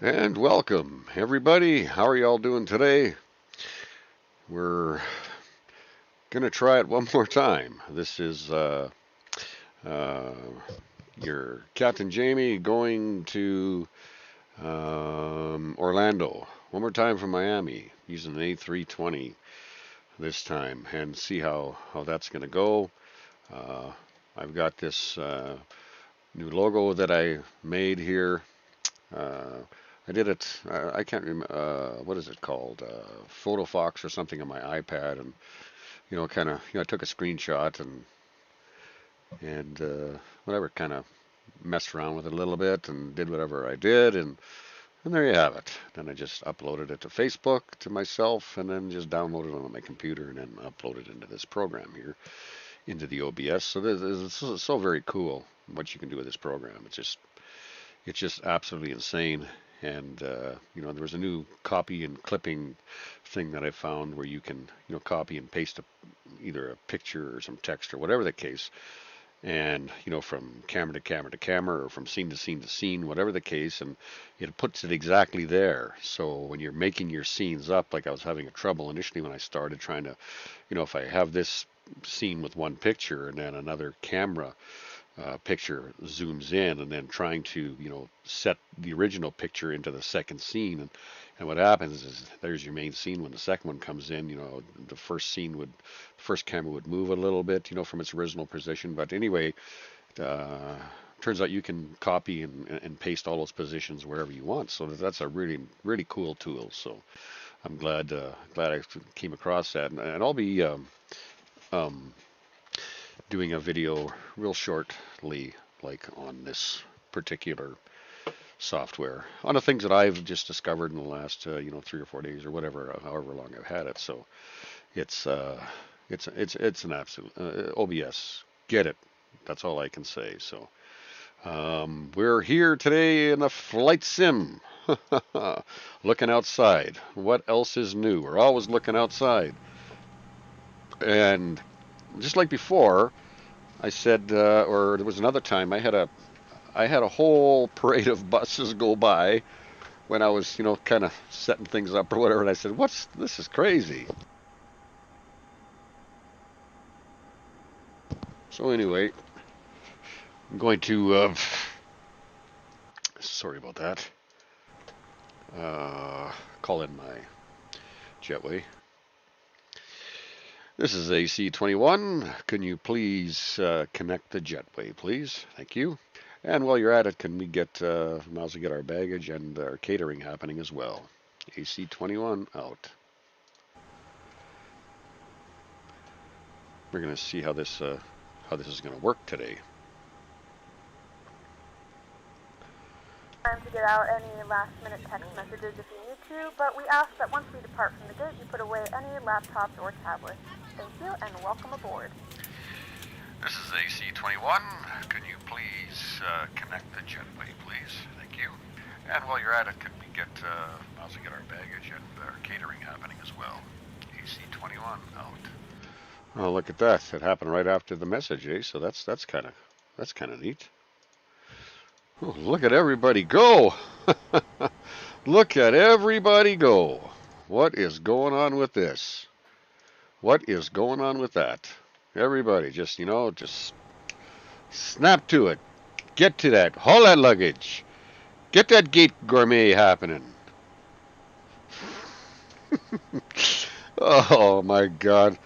And welcome, everybody. How are y'all doing today? We're gonna try it one more time. This is uh, your Captain Jamie going to Orlando. One more time from Miami, using an A320 this time, and see how that's gonna go. Uh, I've got this new logo that I made here. Uh, I did it. I can't remember. What is it called? PhotoFox or something on my iPad, and kind of, I took a screenshot and whatever, kind of messed around with it a little bit and did whatever I did, and there you have it. Then I just uploaded it to Facebook to myself, and then just downloaded it on my computer, and then uploaded into this program here, into the OBS. So this is so very cool what you can do with this program. It's just absolutely insane. And there was a new copy and clipping thing that I found where you can, copy and paste either a picture or some text or whatever the case, and from camera to camera to camera or from scene to scene to scene, whatever the case, and it puts it exactly there. So when you're making your scenes up, like I was having a trouble initially when I started trying to, if I have this scene with one picture and then another camera picture zooms in, and then trying to set the original picture into the second scene, and what happens is there's your main scene. When the second one comes in, the first camera would move a little bit, from its original position. But anyway, uh, turns out you can copy and paste all those positions wherever you want. So that's a really really cool tool. So I'm glad I came across that, and I'll be um, doing a video real shortly, like on this particular software, on the things that I've just discovered in the last 3 or 4 days or whatever, however long I've had it. So it's it's an absolute OBS. Get it? That's all I can say. So we're here today in a flight sim, looking outside. What else is new? We're always looking outside, and just like before, I said, or there was another time I had a whole parade of buses go by when I was, kind of setting things up or whatever, and I said, "What's this? Is crazy." So anyway, I'm going to, sorry about that, uh, call in my jetway. This is AC21. Can you please connect the jetway, please? Thank you. And while you're at it, can we also get our baggage and our catering happening as well? AC21 out. We're going to see how this is going to work today. Time to get out any last-minute text messages if you need to, but we ask that once we depart from the gate, you put away any laptops or tablets. Thank you, and welcome aboard. This is AC21. Can you please connect the jetway, please? Thank you. And while you're at it, can we also get our baggage and our catering happening as well? AC21 out. Oh, look at that! It happened right after the message, eh? So that's kind of neat. Oh, look at everybody go! Look at everybody go! What is going on with this? What is going on with that? Everybody, just snap to it. Get to that. Haul that luggage. Get that gate gourmet happening. Oh my God.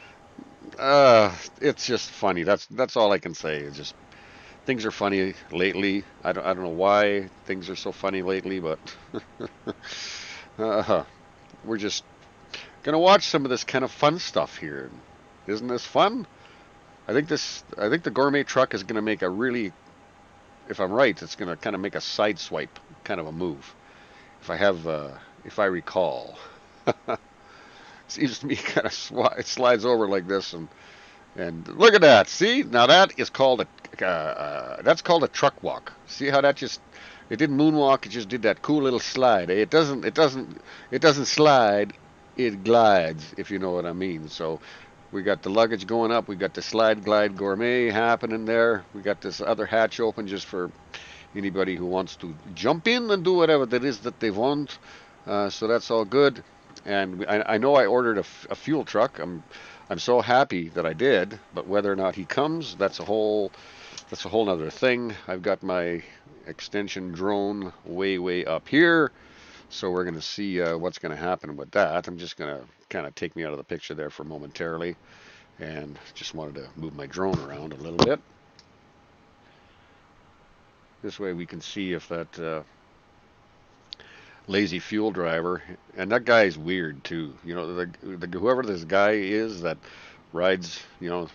It's just funny. That's all I can say. It's just things are funny lately. I don't know why things are so funny lately, but uh, we're just gonna watch some of this kind of fun stuff here. Isn't this fun? I think the gourmet truck is gonna make a really, if I'm right, it's gonna kind of make a side swipe kind of a move. If I recall. Seems to me kind of it slides over like this, and look at that. See, now that's called a truck walk. See how that just, it didn't moonwalk, it just did that cool little slide. It doesn't slide, it glides, if you know what I mean. So we got the luggage going up, we got the slide glide gourmet happening there. We got this other hatch open just for anybody who wants to jump in and do whatever that is that they want. So that's all good. And I know I ordered a fuel truck. I'm so happy that I did, but whether or not he comes, that's a whole nother thing. I've got my extension drone way up here, so we're going to see what's going to happen with that. I'm just going to kind of take me out of the picture there for momentarily, and just wanted to move my drone around a little bit. This way we can see if that lazy fuel driver, and that guy is weird too. You know, whoever this guy is that rides,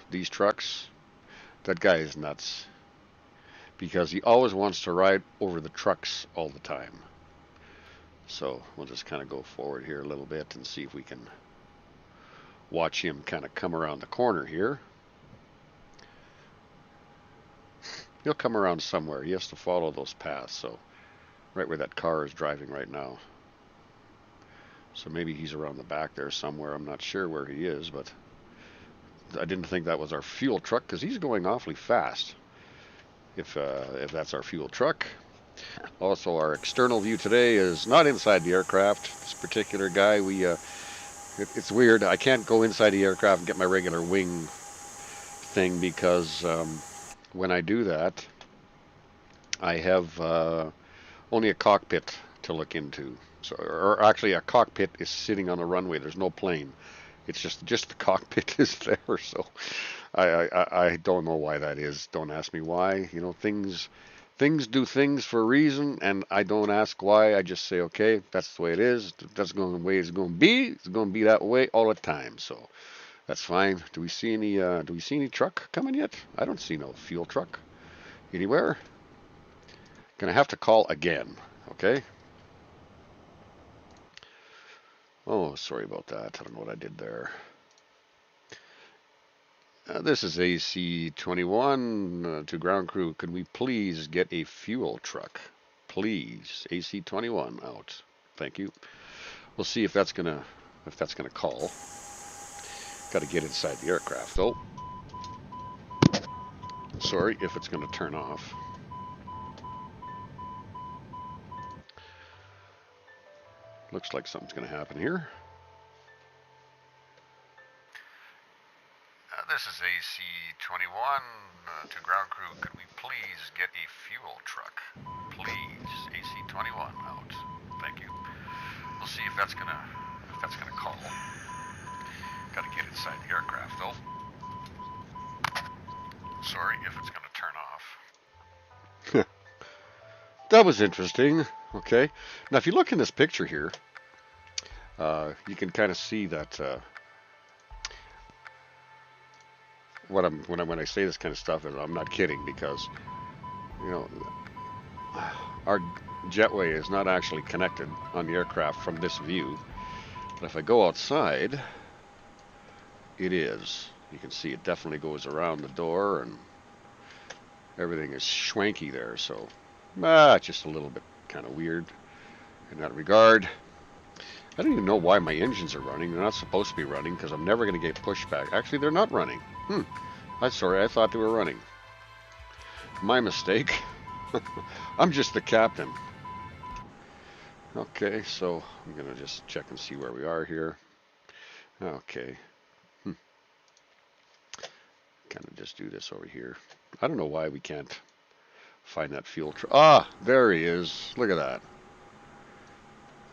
these trucks, that guy is nuts because he always wants to ride over the trucks all the time. So we'll just kind of go forward here a little bit and see if we can watch him kind of come around the corner here. He'll come around somewhere. He has to follow those paths. So right where that car is driving right now. So maybe he's around the back there somewhere. I'm not sure where he is, but I didn't think that was our fuel truck because he's going awfully fast. If that's our fuel truck. Also, our external view today is not inside the aircraft. This particular guy, it's weird. I can't go inside the aircraft and get my regular wing thing because when I do that, I have only a cockpit to look into. So, or actually, a cockpit is sitting on a runway. There's no plane. It's just the cockpit is there. So I don't know why that is. Don't ask me why. Things do things for a reason, and I don't ask why. I just say, okay, that's the way it is. That's going the way it's going to be. It's going to be that way all the time. So that's fine. Do we see any truck coming yet? I don't see no fuel truck anywhere. Gonna have to call again. Okay. Oh, sorry about that. I don't know what I did there. This is AC-21 to ground crew. Could we please get a fuel truck? Please, AC-21 out. Thank you. We'll see if that's gonna call. Got to get inside the aircraft though. Sorry if it's gonna turn off. Looks like something's gonna happen here. This is AC-21 to ground crew. Could we please get a fuel truck? Please, AC-21 out. Thank you. We'll see if that's gonna call. Got to get inside the aircraft though. Sorry if it's gonna turn off. That was interesting. Okay. Now, if you look in this picture here, you can kind of see that. When I say this kind of stuff, I'm not kidding because, our jetway is not actually connected on the aircraft from this view. But if I go outside, it is. You can see it definitely goes around the door and everything is schwanky there. So, just a little bit kind of weird in that regard. I don't even know why my engines are running. They're not supposed to be running because I'm never going to get pushback. Actually, they're not running. I'm sorry. I thought they were running. My mistake. I'm just the captain. Okay, so I'm going to just check and see where we are here. Okay. Kind of just do this over here. I don't know why we can't find that fuel truck. Ah, there he is. Look at that.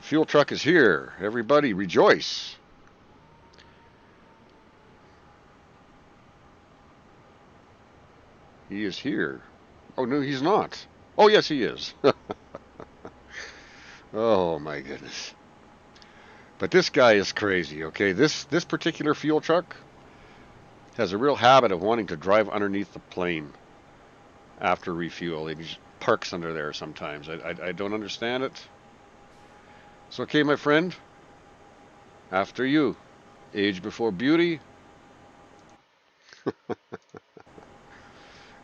Fuel truck is here. Everybody rejoice. He is here. Oh, no, he's not. Oh, yes, he is. Oh, my goodness. But this guy is crazy, okay? This particular fuel truck has a real habit of wanting to drive underneath the plane after refuel. He just parks under there sometimes. I don't understand it. It's okay, my friend. After you. Age before beauty.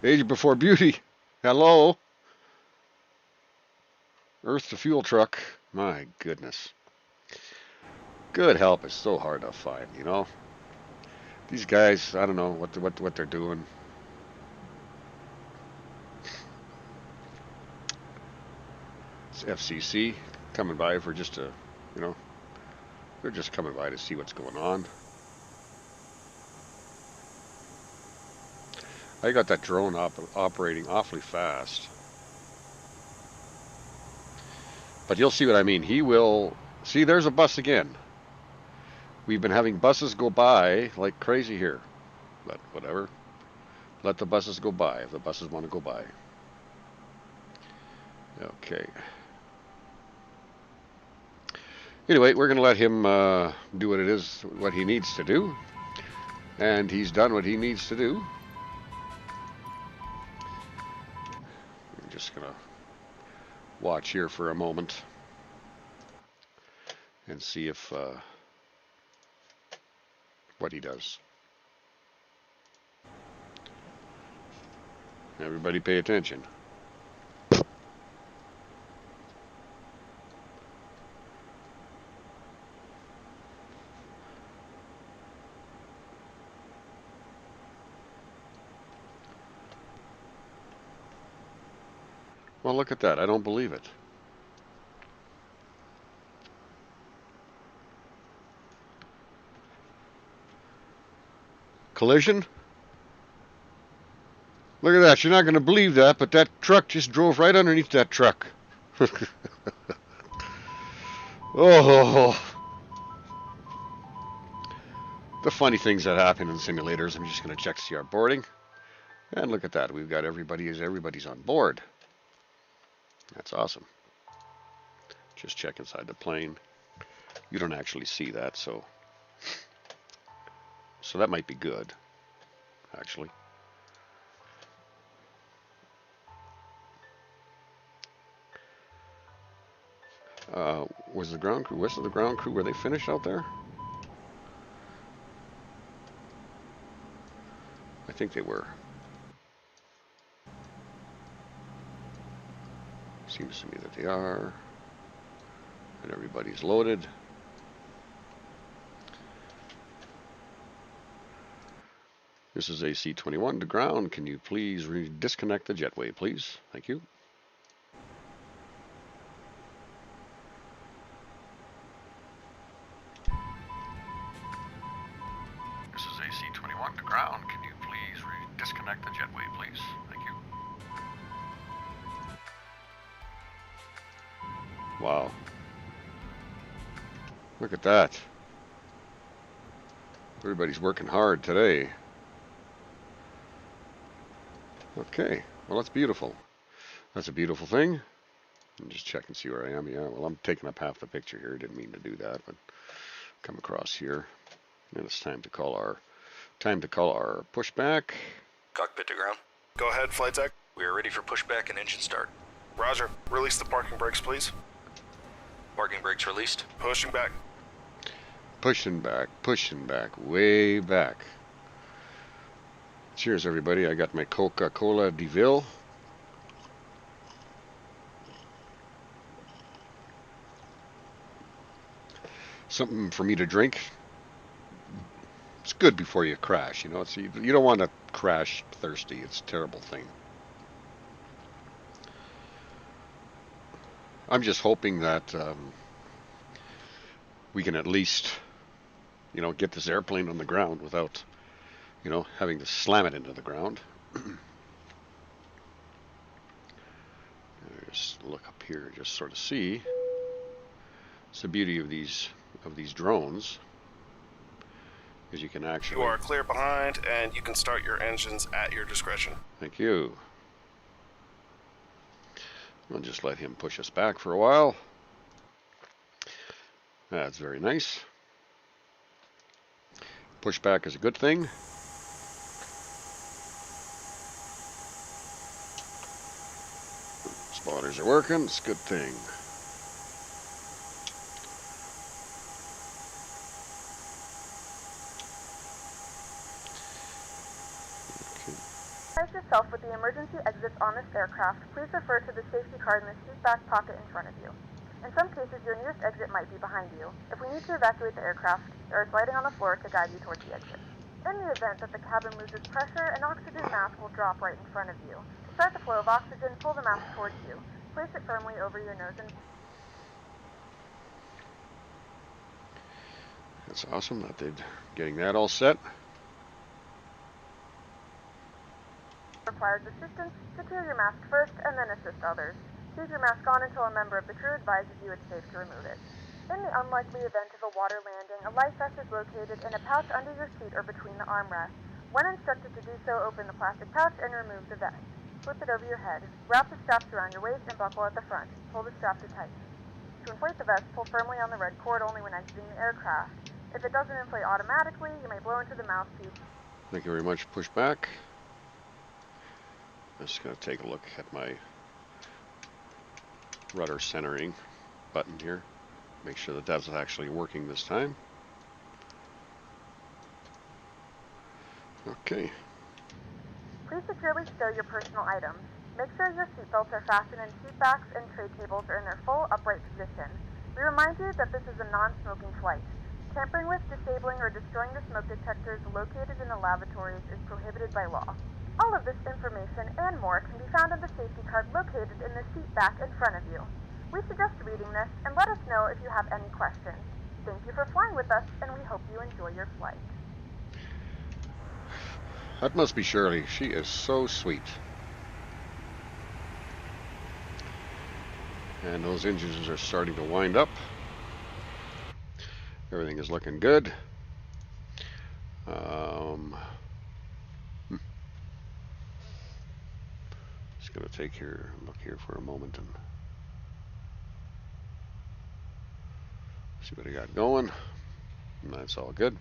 Age before beauty. Hello. Earth to fuel truck. My goodness. Good help is so hard to find, These guys, I don't know what they're doing. It's FCC coming by for just a, you know, they're just coming by to see what's going on. I got that drone operating awfully fast. But you'll see what I mean. He will, see, there's a bus again. We've been having buses go by like crazy here. But whatever. Let the buses go by if the buses want to go by. Okay. Anyway, we're going to let him do what he needs to do. And he's done what he needs to do. I'm just going to watch here for a moment and see if what he does. Everybody pay attention. Well, look at that. I don't believe it. Collision? Look at that. You're not going to believe that, but that truck just drove right underneath that truck. Oh, the funny things that happen in simulators. I'm just going to check to see our boarding. And look at that. We've got everybody's on board. That's awesome. Just check inside the plane. You don't actually see that, so that might be good, actually. Was the ground crew, west of the ground crew, were they finished out there? I think they were. Seems to me that they are. And everybody's loaded. This is AC-21 to ground. Can you please disconnect the jetway, please? Thank you. This is AC-21 to ground. Can you please disconnect the jetway, please? Thank you. Wow. Look at that. Everybody's working hard today. Okay, well, that's beautiful. That's a beautiful thing. I'm just checking to see where I am. Yeah, well, I'm taking up half the picture here. Didn't mean to do that, but come across here. And it's time to call our pushback. Cockpit to ground. Go ahead, flight deck. We are ready for pushback and engine start. Roger. Release the parking brakes, please. Parking brakes released. Pushing back. Pushing back, way back. Cheers, everybody. I got my Coca-Cola DeVille. Something for me to drink. It's good before you crash, you know. You don't want to crash thirsty. It's a terrible thing. I'm just hoping that we can at least, you know, get this airplane on the ground without, you know, having to slam it into the ground. Just look up here, just sort of see. It's the beauty of these drones, is you can actually. You are clear behind, and you can start your engines at your discretion. Thank you. I'll just let him push us back for a while. That's very nice. Pushback is a good thing. Spotters are working. It's a good thing. Advise yourself with the emergency exits on this aircraft. Please refer to the safety card in the seat back pocket in front of you. In some cases, your nearest exit might be behind you. If we need to evacuate the aircraft, there is lighting on the floor to guide you towards the exit. In the event that the cabin loses pressure, an oxygen mask will drop right in front of you. To start the flow of oxygen, pull the mask towards you. place it firmly over your nose and That's awesome that they're getting that all set. requires assistance, secure your mask first and then assist others. Keep your mask on until a member of the crew advises you it's safe to remove it. In the unlikely event of a water landing, a life vest is located in a pouch under your seat or between the armrests. When instructed to do so, open the plastic pouch and remove the vest. Flip it over your head. Wrap the straps around your waist and buckle at the front. Pull the strap to tighten. To inflate the vest, pull firmly on the red cord only when exiting the aircraft. If it doesn't inflate automatically, you may blow into the mouthpiece. Thank you very much, Pushback. I'm just going to take a look at my rudder centering button here. Make sure that that's actually working this time. Okay. Please securely stow your personal items. Make sure your seatbelts are fastened in seat backs and tray tables are in their full upright position. We remind you that this is a non-smoking flight. Tampering with, disabling, or destroying the smoke detectors located in the lavatories is prohibited by law. All of this information and more can be found in the safety card located in the seat back in front of you. We suggest reading this and let us know if you have any questions. Thank you for flying with us, and we hope you enjoy your flight. That must be Shirley. She is so sweet. And those engines are starting to wind up. Everything is looking good. Just going to take here, look here for a moment and see what I got going. And that's all good.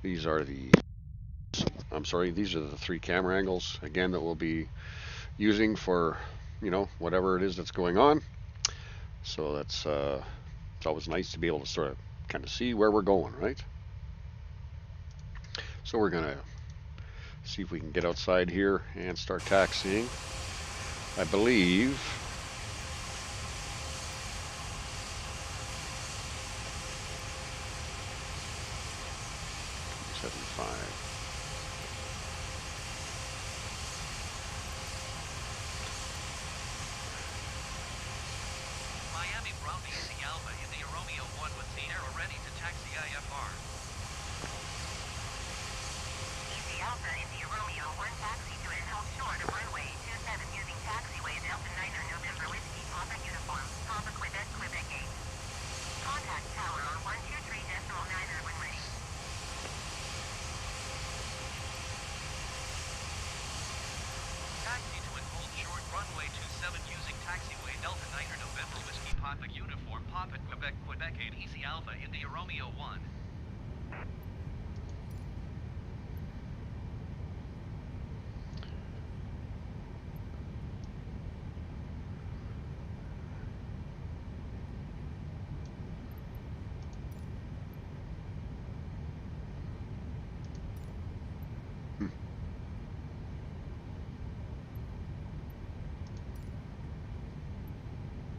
These are the three camera angles, again, that we'll be using for, whatever it is that's going on. So that's, it's always nice to be able to sort of kind of see where we're going, right? So we're going to see if we can get outside here and start taxiing. I believe 75. Miami Bravo Easy Alpha in the Romeo 1 with Sierra ready to taxi IFR. Easy Alpha in the Romeo 1 taxi to and hold short of runway 27 using taxiway Delta 9 November Whiskey Papa uniform, Papa Quebec, Quebec 8. Contact tower on 123.9 when ready. Taxi to and hold short runway 27 using taxiway Delta 9 November Whiskey Papa uniform, Papa Quebec, Quebec 8 Easy Alpha in the Romeo 1.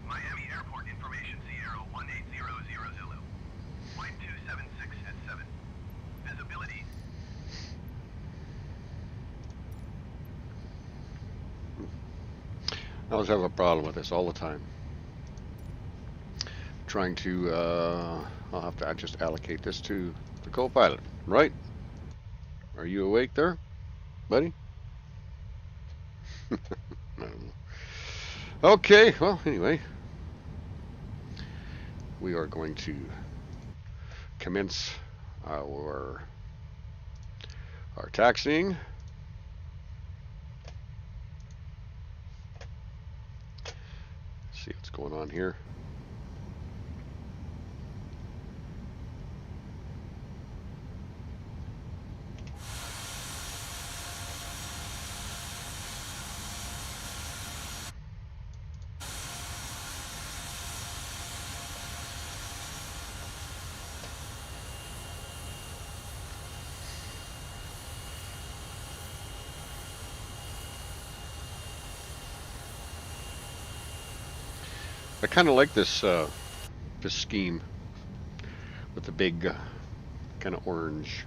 Miami Airport information, Sierra 1800 Zulu. Flight 276 at 7. Visibility. I always have a problem with this all the time. Trying to, I'll have to just allocate this to the co-pilot, right? Are you awake there, buddy? I don't know. Okay, well, anyway, we are going to commence our taxiing. See what's going on here. I kind of like this this scheme with the big kind of orange.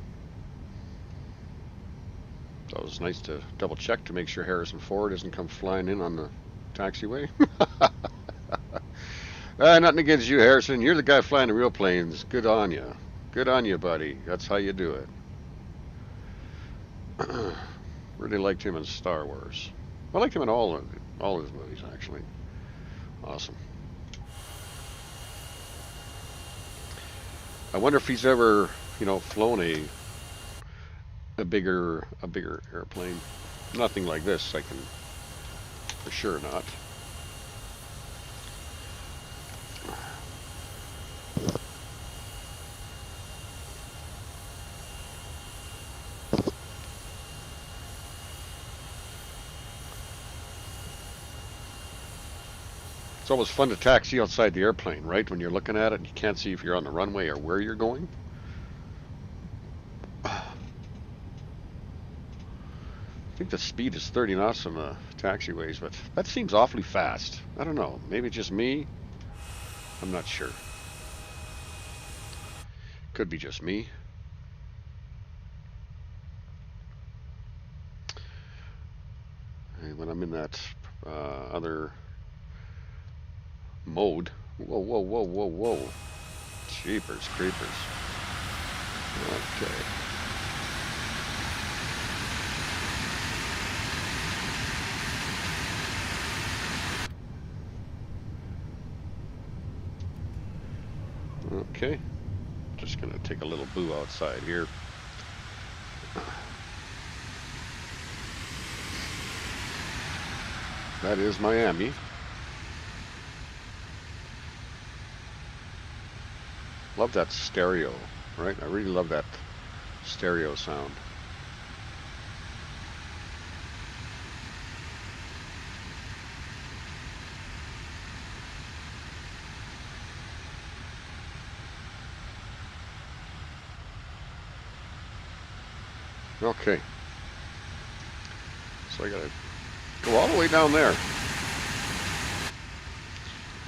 So it was nice to double check to make sure Harrison Ford doesn't come flying in on the taxiway. Nothing against you, Harrison. You're the guy flying the real planes. Good on you. Good on you, buddy. That's how you do it. Really liked him in Star Wars. I liked him in all his movies, actually. Awesome. I wonder if he's ever, flown a bigger airplane. Nothing like this, I can for sure not. It's always fun to taxi outside the airplane, right? When you're looking at it, and you can't see if you're on the runway or where you're going. I think the speed is 30 knots on the taxiways, but that seems awfully fast. I don't know. Maybe it's just me. I'm not sure. Could be just me. And when I'm in that other mode. Whoa, whoa, whoa, whoa, whoa. Jeepers creepers. Okay. Okay. Just gonna take a little boo outside here. That is Miami. Love that stereo, right? I really love that stereo sound. Okay. So I gotta go all the way down there.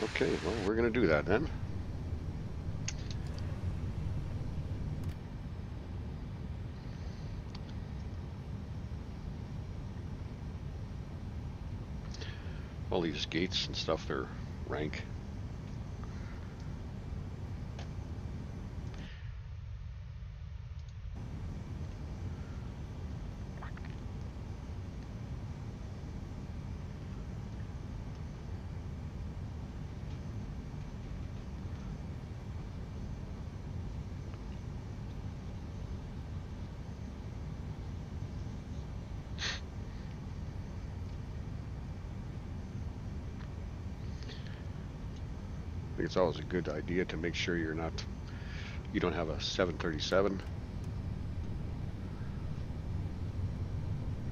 Okay, well, we're gonna do that then. All these gates and stuff, they're rank. I think it's always a good idea to make sure you don't have a 737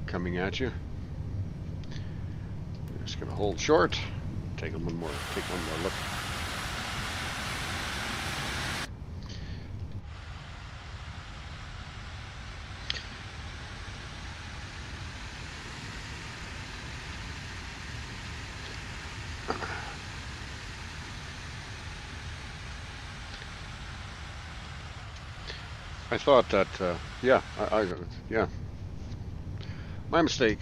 coming at you. You're just gonna hold short, take one more look. I thought that, yeah, yeah. My mistake.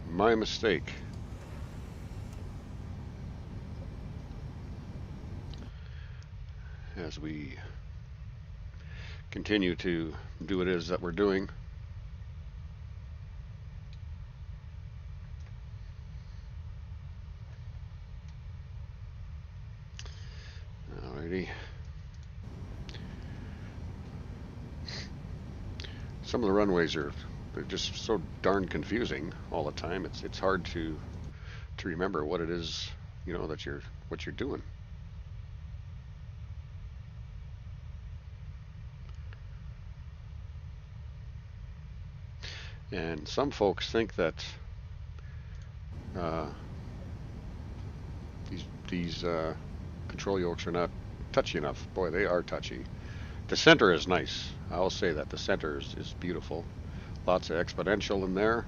My mistake. As we continue to do what it is that we're doing. Alrighty. Some of the runways they're just so darn confusing all the time. It's hard to remember what it is, that what you're doing. And some folks think that these control yokes are not touchy enough. Boy, they are touchy. The center is nice. I'll say that the center is beautiful. Lots of exponential in there.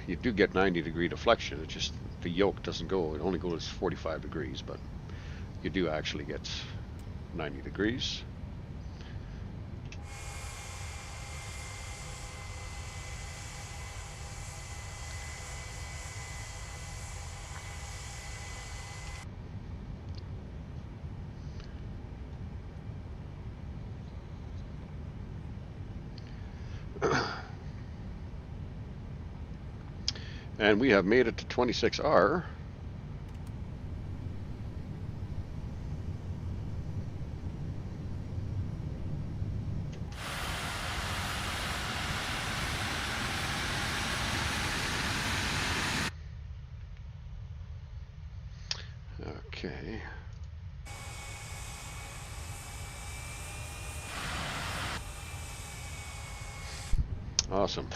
You do get 90-degree deflection. It's just the yoke doesn't go. It only goes 45 degrees, but you do actually get 90 degrees. And we have made it to 26R. Okay. Awesome.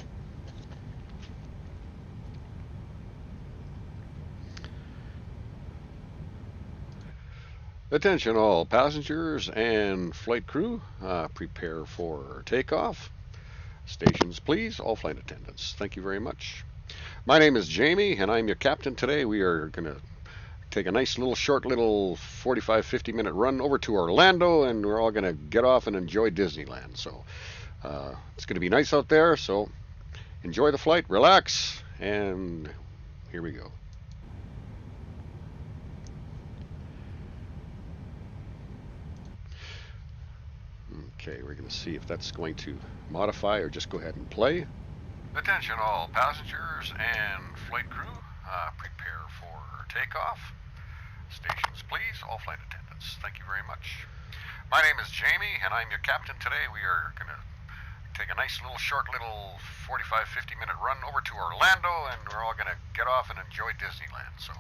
Attention all passengers and flight crew, prepare for takeoff. Stations please, all flight attendants. Thank you very much. My name is Jamie and I'm your captain today. We are going to take a nice little short little 45-50 minute run over to Orlando, and we're all going to get off and enjoy Disneyland. So it's going to be nice out there, so enjoy the flight, relax, and here we go. Okay, we're going to see if that's going to modify or just go ahead and play. Attention all passengers and flight crew, prepare for takeoff. Stations please, all flight attendants. Thank you very much. My name is Jamie and I'm your captain today. We are going to take a nice little short little 45-50 minute run over to Orlando, and we're all going to get off and enjoy Disneyland. So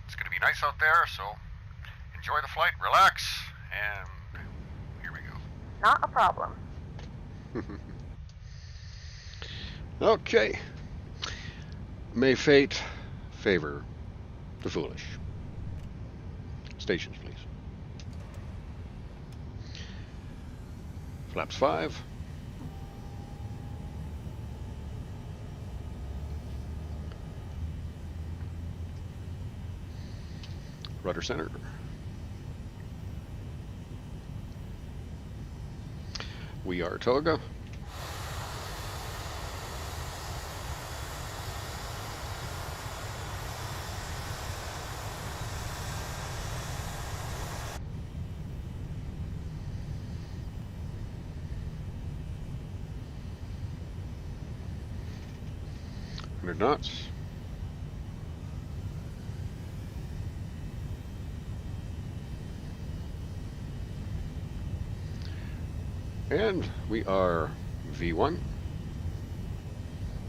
it's going to be nice out there, so enjoy the flight, relax, and here we go. Not a problem. Okay. May fate favor the foolish. Stations, please. Flaps 5. Rudder center. We are Toga. Knots. And we are V1.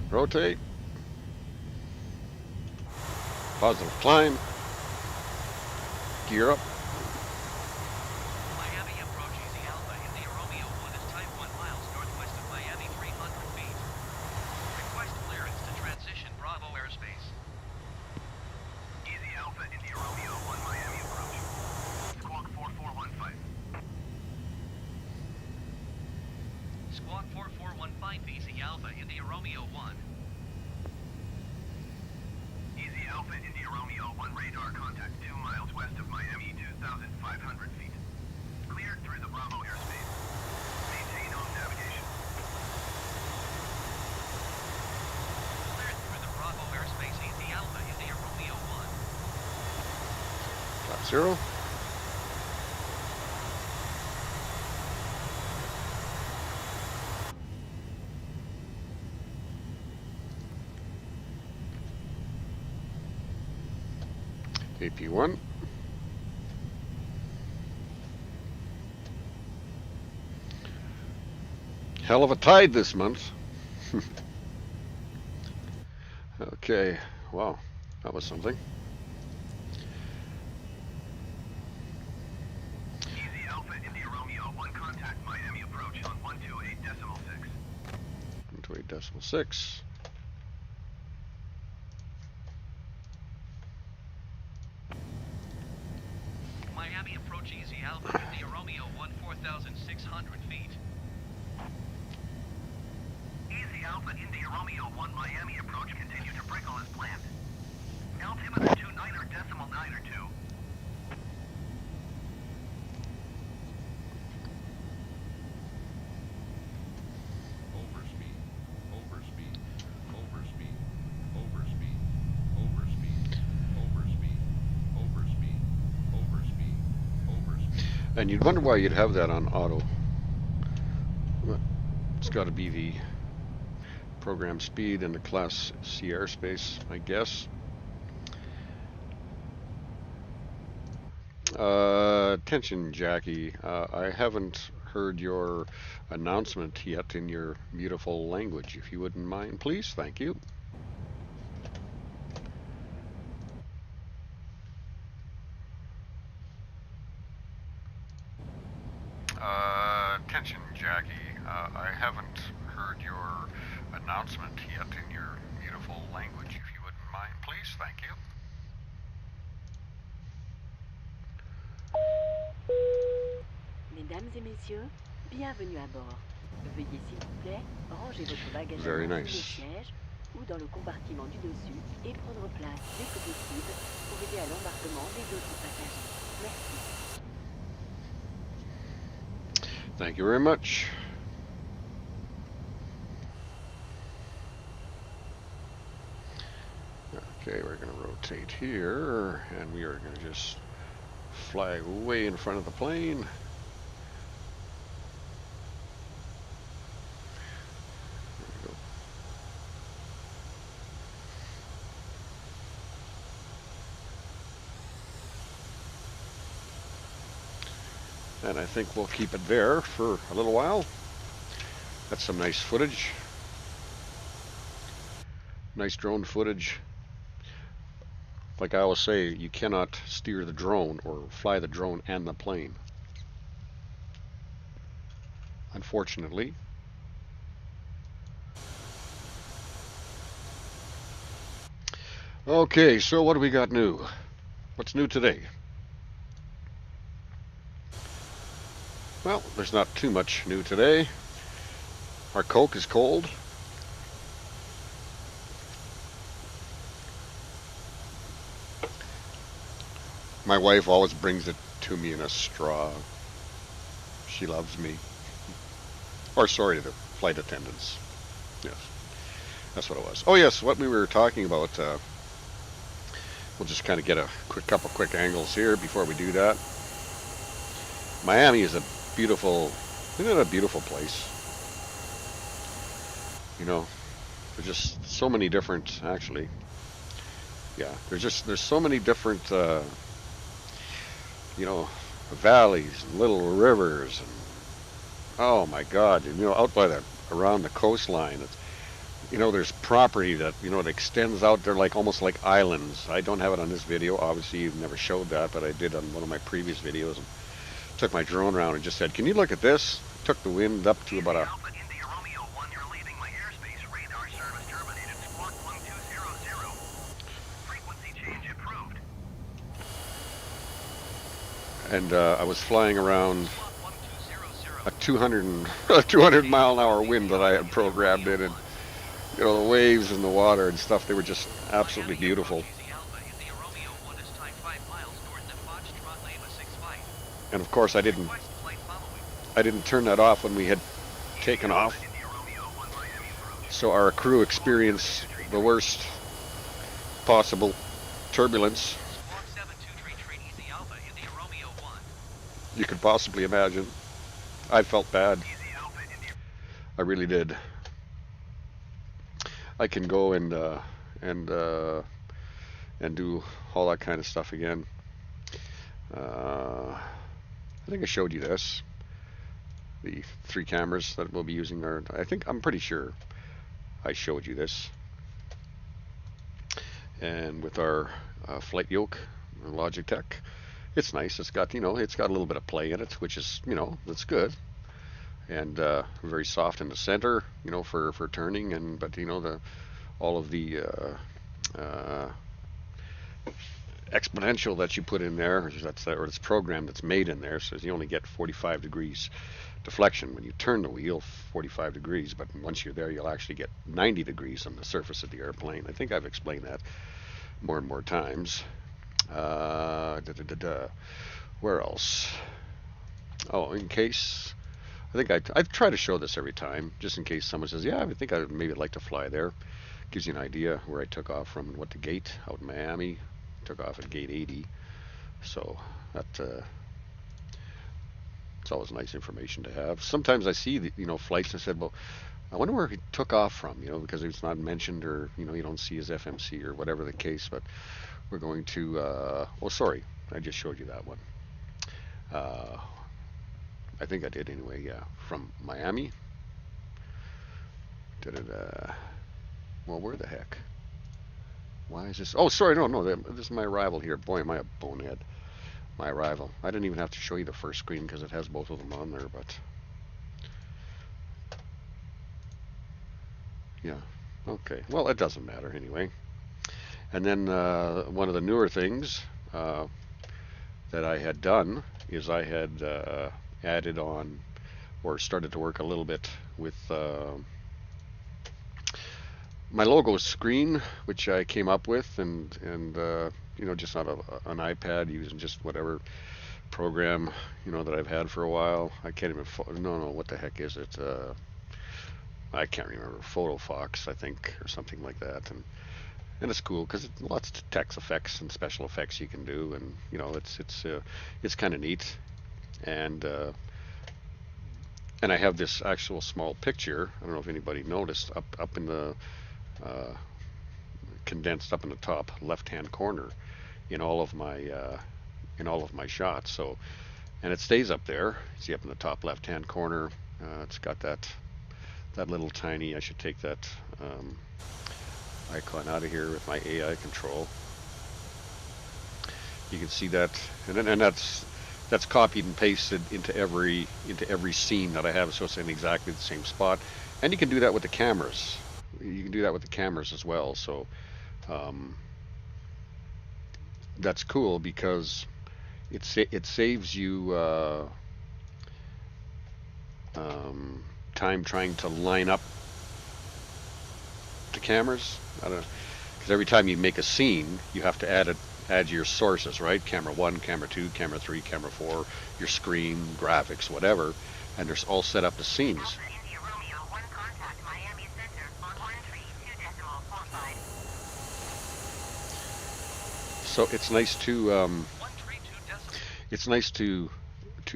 Rotate. Positive climb. Gear up. Miami approach Easy Alpha. India Romeo 1 is type 1 miles northwest of Miami, 300 feet. Request clearance to transition Bravo airspace. Easy Alpha, India Romeo 1 Miami approach. Squawk 4415. Squawk 4415 Easy Alpha, India Romeo 1. Easy Alpha, India Romeo 1 radar contact 2 miles west of Miami, 2,500 feet. Cleared through the Bravo airspace. Maintain on navigation. Cleared through the Bravo airspace, Easy Alpha, India Romeo 1. Flap 0. AP1. Hell of a tide this month. Okay, wow, that was something. Easy Alpha, India Romeo 1 contact Miami approach on 128.6. 128.6. Miami approach Easy Alpha, India Romeo 1, 4,600 feet. Easy Alpha, India Romeo 1 Miami approach continue to bring on as planned. Altimeter 29.92. Overspeed, overspeed, overspeed, overspeed, overspeed, overspeed, overspeed, overspeed, overspeed. And you'd wonder why you'd have that on auto. It's got to be the program speed into Class C airspace, I guess. Attention, Jackie. I haven't heard your announcement yet in your beautiful language. If you wouldn't mind, please. Thank you. Attention, Jackie. I haven't heard your announcement yet in your beautiful language. If you wouldn't mind, please. Thank you. Mesdames et messieurs, bienvenue à bord. Veuillez s'il vous plaît ranger votre bagage Very à main nice. sous le siège ou dans le compartiment du dessus et prendre place dès que possible pour aider à l'embarquement des autres passagers. Merci. Thank you very much. Okay, we're going to rotate here, and we are going to just fly way in front of the plane. And I think we'll keep it there for a little while. That's some nice footage. Nice drone footage. Like I always say, you cannot steer the drone or fly the drone and the plane, unfortunately. Okay, so what do we got new? What's new today? Well, there's not too much new today. Our Coke is cold. My wife always brings it to me in a straw. She loves me. Or sorry, to the flight attendants. Yes, that's what it was. Oh yes, what we were talking about. We'll just kind of get a couple quick angles here before we do that. Miami is a beautiful, isn't it a beautiful place? You know, there's just so many different, actually. Yeah, there's so many different, you know, valleys and little rivers, and oh my God, you know, out by around the coastline, it's, you know, there's property that, you know, it extends out there like almost like islands. I don't have it on this video. Obviously, you've never showed that, but I did on one of my previous videos. And took my drone around and just said, "Can you look at this?" Took the wind up to about a. And I was flying around a 200 mile an hour wind that I had programmed in, and you know, the waves and the water and stuff, they were just absolutely beautiful. And of course, I didn't turn that off when we had taken off. So our crew experienced the worst possible turbulence you could possibly imagine. I felt bad. I really did. I can go and do all that kind of stuff again. I think I showed you this. The 3 cameras that we'll be using are, I'm pretty sure I showed you this. And with our flight yoke, Logitech, it's nice. It's got, you know, it's got a little bit of play in it, which is, you know, that's good. And very soft in the center, you know, for turning, and but you know, all of the exponential that you put in there, or this program that's made in there, says you only get 45 degrees deflection when you turn the wheel, 45 degrees, but once you're there, you'll actually get 90 degrees on the surface of the airplane. I think I've explained that more and more times. Where else? Oh, in case, I think I try to show this every time, just in case someone says, yeah, I think I maybe like to fly there. Gives you an idea where I took off from, what the gate out in Miami. Took off at gate 80. So that it's always nice information to have. Sometimes I see the, you know, flights and said, well, I wonder where he took off from, because it's not mentioned, or you don't see his FMC or whatever the case. But we're going to. Oh, sorry, I just showed you that one. Uh, I think I did anyway. Yeah, from Miami. Da-da-da. Well, where the heck? Why is this? Oh, sorry, no. This is my arrival here. Boy, am I a bonehead. My arrival. I didn't even have to show you the first screen because it has both of them on there. But yeah, okay. Well, it doesn't matter anyway. And then one of the newer things that I had done is I had added on, or started to work a little bit with my logo screen, which I came up with, and just on an iPad using just whatever program that I've had for a while. I can't even no, what the heck is it? I can't remember. PhotoFox, I think, or something like that. And it's cool because it's lots of text effects and special effects you can do, and it's kind of neat. And I have this actual small picture. I don't know if anybody noticed up in the uh, condensed up in the top left-hand corner in all of my shots. So, and it stays up there. See, up in the top left-hand corner, it's got that little tiny. I should take that icon out of here with my AI control. You can see that, and that's copied and pasted into every scene that I have, so it's in exactly the same spot. And you can do that with the cameras. You can do that with the cameras as well. So that's cool because it saves you time trying to line up the cameras. I don't know, because every time you make a scene, you have to add your sources, right? Camera 1, camera 2, camera 3, camera 4, your screen, graphics, whatever, and they're all set up as scenes. So it's nice to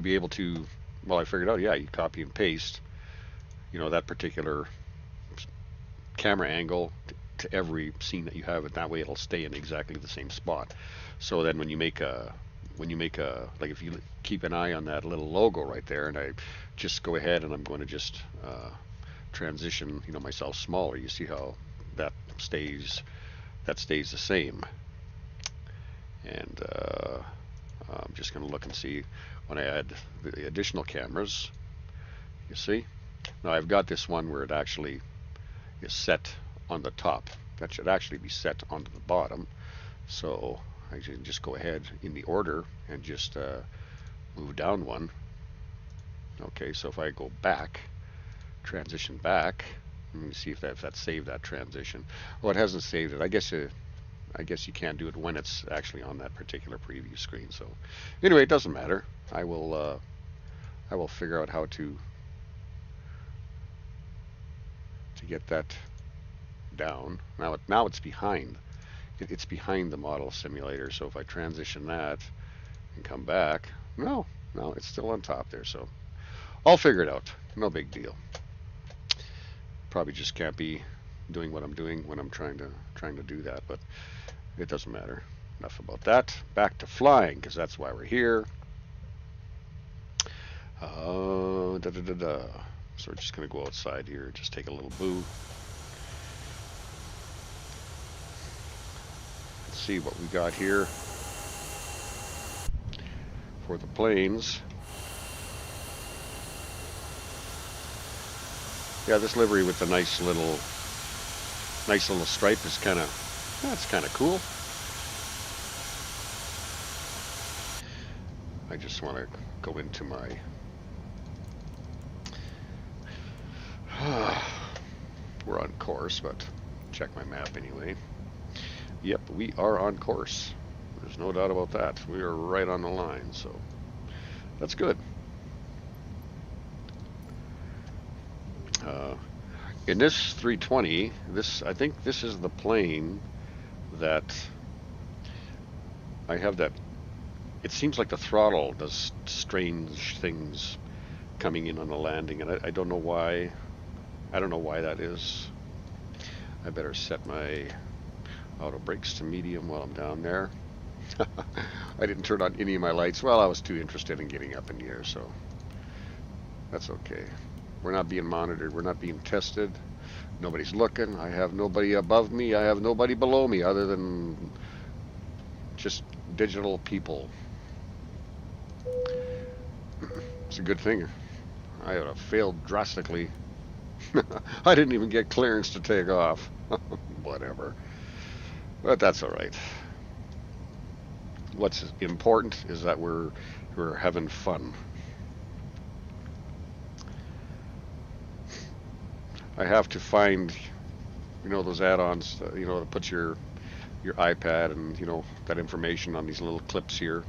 be able to. Well, I figured out. Yeah, you copy and paste, that particular camera angle to every scene that you have, and that way it'll stay in exactly the same spot. So then when you make a like, if you keep an eye on that little logo right there, and I just go ahead and I'm going to just transition myself smaller, you see how that stays the same. And I'm just going to look and see when I add the additional cameras. You see, now I've got this one where it actually is set on the top. That should actually be set onto the bottom. So I can just go ahead in the order and just move down one. Okay, so if I go back, transition back, let me see if that saved that transition. Oh, it hasn't saved it. I guess you can't do it when it's actually on that particular preview screen. So anyway, it doesn't matter. I will figure out how to get that down. Now it's behind. It's behind the model simulator. So if I transition that and come back, no, it's still on top there. So I'll figure it out. No big deal. Probably just can't be doing what I'm doing when I'm trying to do that, but it doesn't matter. Enough about that. Back to flying, because that's why we're here. So we're just going to go outside here, just take a little boo. Let's see what we got here for the planes. Yeah, this livery with the nice little stripe is that's kind of cool. I just want to go into my we're on course, but check my map anyway. Yep, we are on course. There's no doubt about that. We are right on the line, so that's good. In this 320, I think this is the plane that I have that. It seems like the throttle does strange things coming in on the landing, and I don't know why I don't know why that is. I better set my auto brakes to medium while I'm down there. I didn't turn on any of my lights. Well, I was too interested in getting up in the air, so that's okay. We're not being monitored. We're not being tested. Nobody's looking. I have nobody above me. I have nobody below me other than just digital people. It's a good thing. I would have failed drastically. I didn't even get clearance to take off. Whatever. But that's all right. What's important is that we're having fun. I have to find, those add-ons, to put your iPad and that information on these little clips here.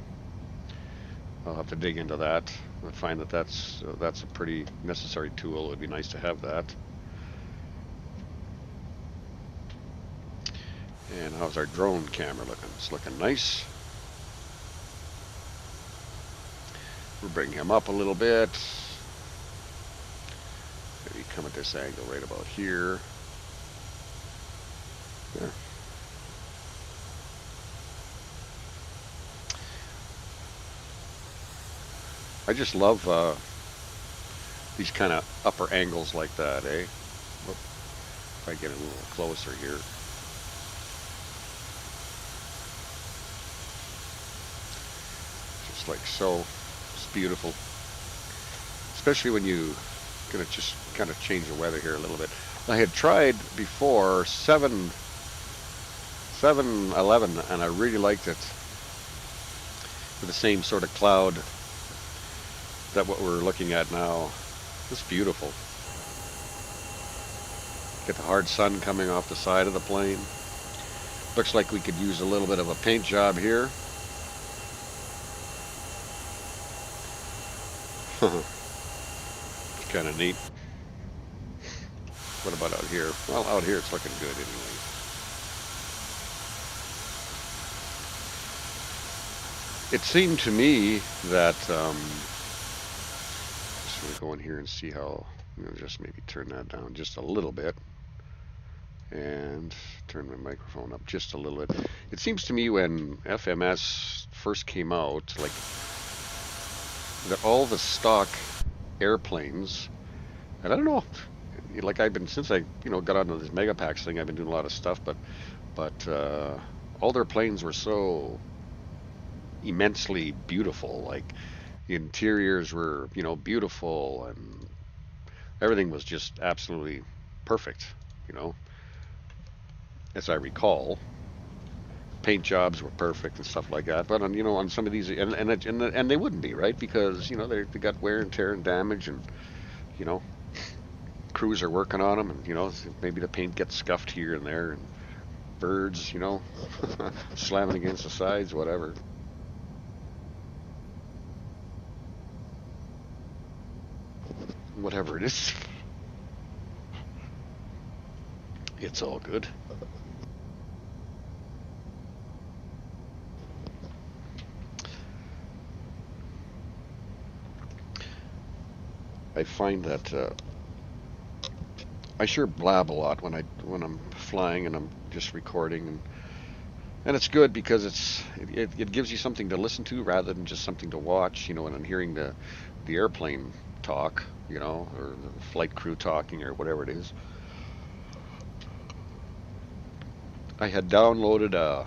I'll have to dig into that. I find that that's a pretty necessary tool. It would be nice to have that. And how's our drone camera looking? It's looking nice. We'll bring him up a little bit. Maybe come at this angle right about here. There. I just love these kind of upper angles like that, eh? Whoop. If I get a little closer here. Just like so. It's beautiful. Especially when you gonna just kind of change the weather here a little bit. I had tried before 7-11 and I really liked it. With the same sort of cloud that what we're looking at now. It's beautiful. Get the hard sun coming off the side of the plane. Looks like we could use a little bit of a paint job here. It's kind of neat. What about out here? Well, out here it's looking good anyway. It seemed to me that just going to go in here and see how, just maybe turn that down just a little bit and turn my microphone up just a little bit. It seems to me when FMS first came out, like that all the stock airplanes, and I don't know, like I've been, since I got onto this PAXC thing, I've been doing a lot of stuff, but all their planes were so immensely beautiful. Like the interiors were beautiful, and everything was just absolutely perfect, as I recall. Paint jobs were perfect and stuff like that. But on on some of these, and they wouldn't be, right, because they got wear and tear and damage, and crews are working on them, and maybe the paint gets scuffed here and there, and birds slamming against the sides, whatever. Whatever it is, it's all good. I find that I sure blab a lot when I'm flying and I'm just recording, and it's good because it gives you something to listen to rather than just something to watch. When I'm hearing the airplane talk, or the flight crew talking, or whatever it is. I had downloaded a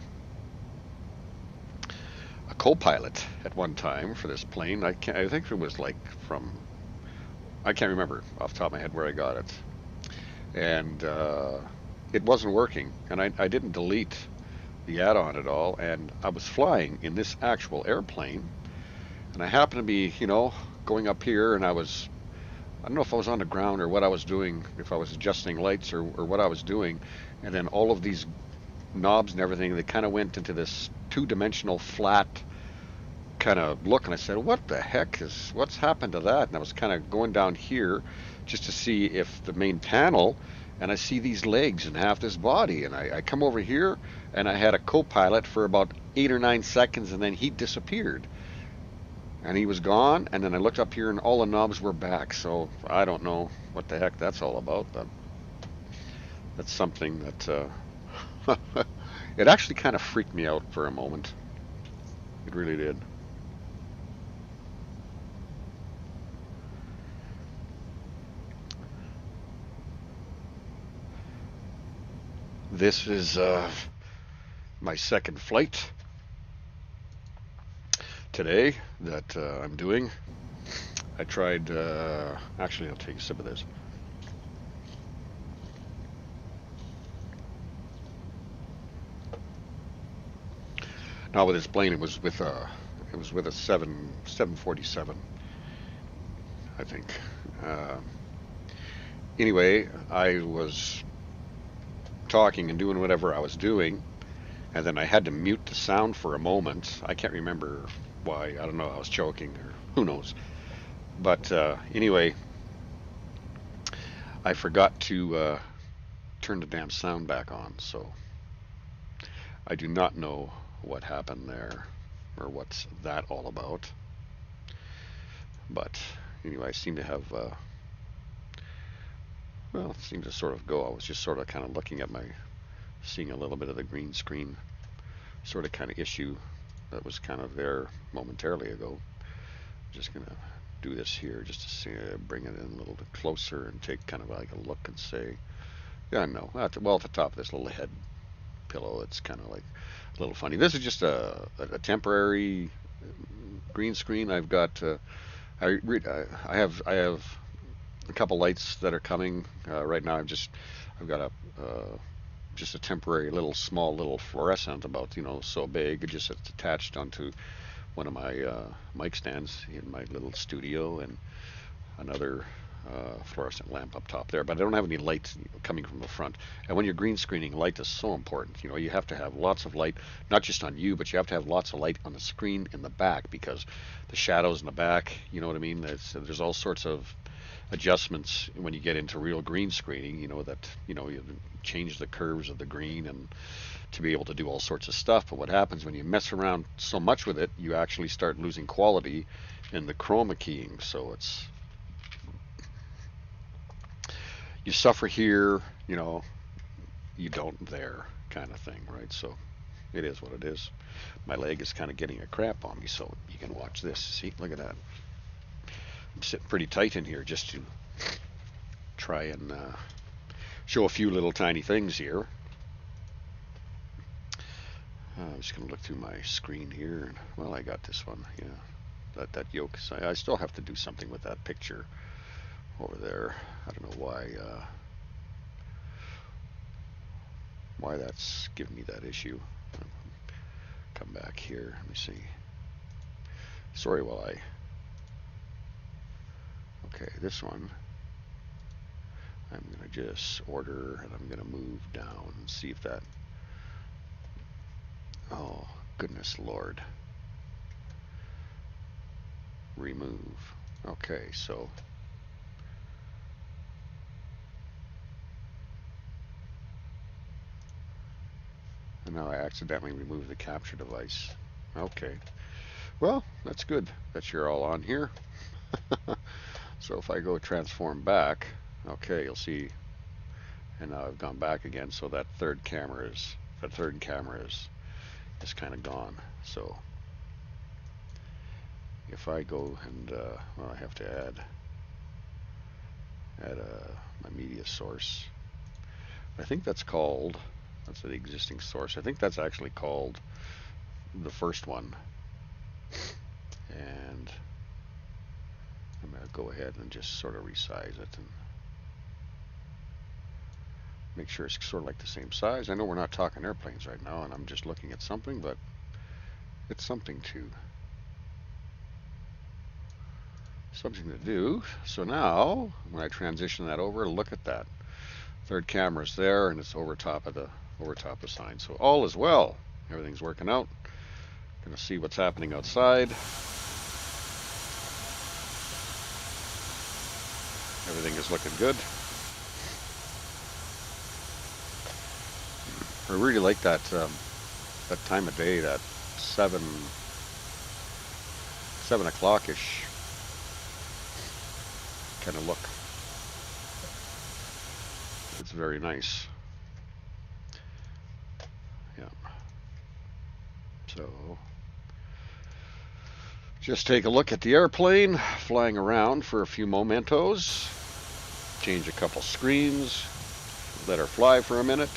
co-pilot at one time for this plane. I think it was like I can't remember off the top of my head where I got it, and it wasn't working, and I didn't delete the add-on at all, and I was flying in this actual airplane, and I happened to be going up here, and I don't know if I was on the ground or what I was doing, if I was adjusting lights or what I was doing, and then all of these knobs and everything, they kind of went into this two-dimensional flat kind of look, and I said, what the heck what's happened to that? And I was kind of going down here just to see if the main panel, and I see these legs and half this body, and I come over here, and I had a co-pilot for about 8 or 9 seconds, and then he disappeared. And he was gone, and then I looked up here and all the knobs were back. So I don't know what the heck that's all about, but that's something that it actually kind of freaked me out for a moment. It really did. This is my second flight today that I'm doing. I tried, actually, I'll take a sip of this. Not with this plane. It was with a 747, I think. Uh, anyway, I was talking and doing whatever I was doing, and then I had to mute the sound for a moment. I can't remember why. I don't know. I was choking or who knows. But anyway, I forgot to turn the damn sound back on. So I do not know what happened there or what's that all about. But anyway, I seem to have, well, it seemed to sort of go. I was just sort of kind of looking at seeing a little bit of the green screen sort of kind of issue that was kind of there momentarily ago. I'm just going to do this here just to see, bring it in a little bit closer and take kind of like a look and say, yeah, no. Well, at the top of this little head pillow, it's kind of like a little funny. This is just a temporary green screen. I've got, I have a couple lights that are coming right now. I've got just a temporary small little fluorescent about so big. It just it's attached onto one of my mic stands in my little studio, and another fluorescent lamp up top there. But I don't have any light coming from the front. And when you're green screening, light is so important. You have to have lots of light, not just on you, but you have to have lots of light on the screen in the back, because the shadows in the back, you know what I mean? There's all sorts of adjustments when you get into real green screening, you change the curves of the green and to be able to do all sorts of stuff. But what happens when you mess around so much with it, you actually start losing quality in the chroma keying. So you suffer here, you don't there kind of thing, right? So it is what it is. My leg is kind of getting a cramp on me, so you can watch this. See, look at that. I'm sitting pretty tight in here just to try and show a few little tiny things here. I'm just going to look through my screen here. And, well, I got this one. Yeah, that yoke. I still have to do something with that picture over there. I don't know why that's giving me that issue. Come back here. Let me see. Sorry while I... Okay, this one I'm going to just order, and I'm going to move down and see if that... Oh, goodness Lord. Remove. Okay, so... And now I accidentally removed the capture device. Okay. Well, that's good that you're all on here. So if I go transform back, okay, you'll see, and now I've gone back again, so that third camera is kind of gone. So if I go and well, I have to add my media source. I think that's the existing source. I think that's actually called the first one, and I'm going to go ahead and just sort of resize it and make sure it's sort of like the same size. I know we're not talking airplanes right now, and I'm just looking at something, but it's something to do. So now, when I transition that over, look at that. Third camera's there, and it's over top of the sign. So all is well. Everything's working out. Gonna see what's happening outside. Everything is looking good. I really like that time of day, that 7 o'clock-ish kind of look. very nice. Yeah. So just take a look at the airplane flying around for a few mementos. Change a couple screens. Let her fly for a minute.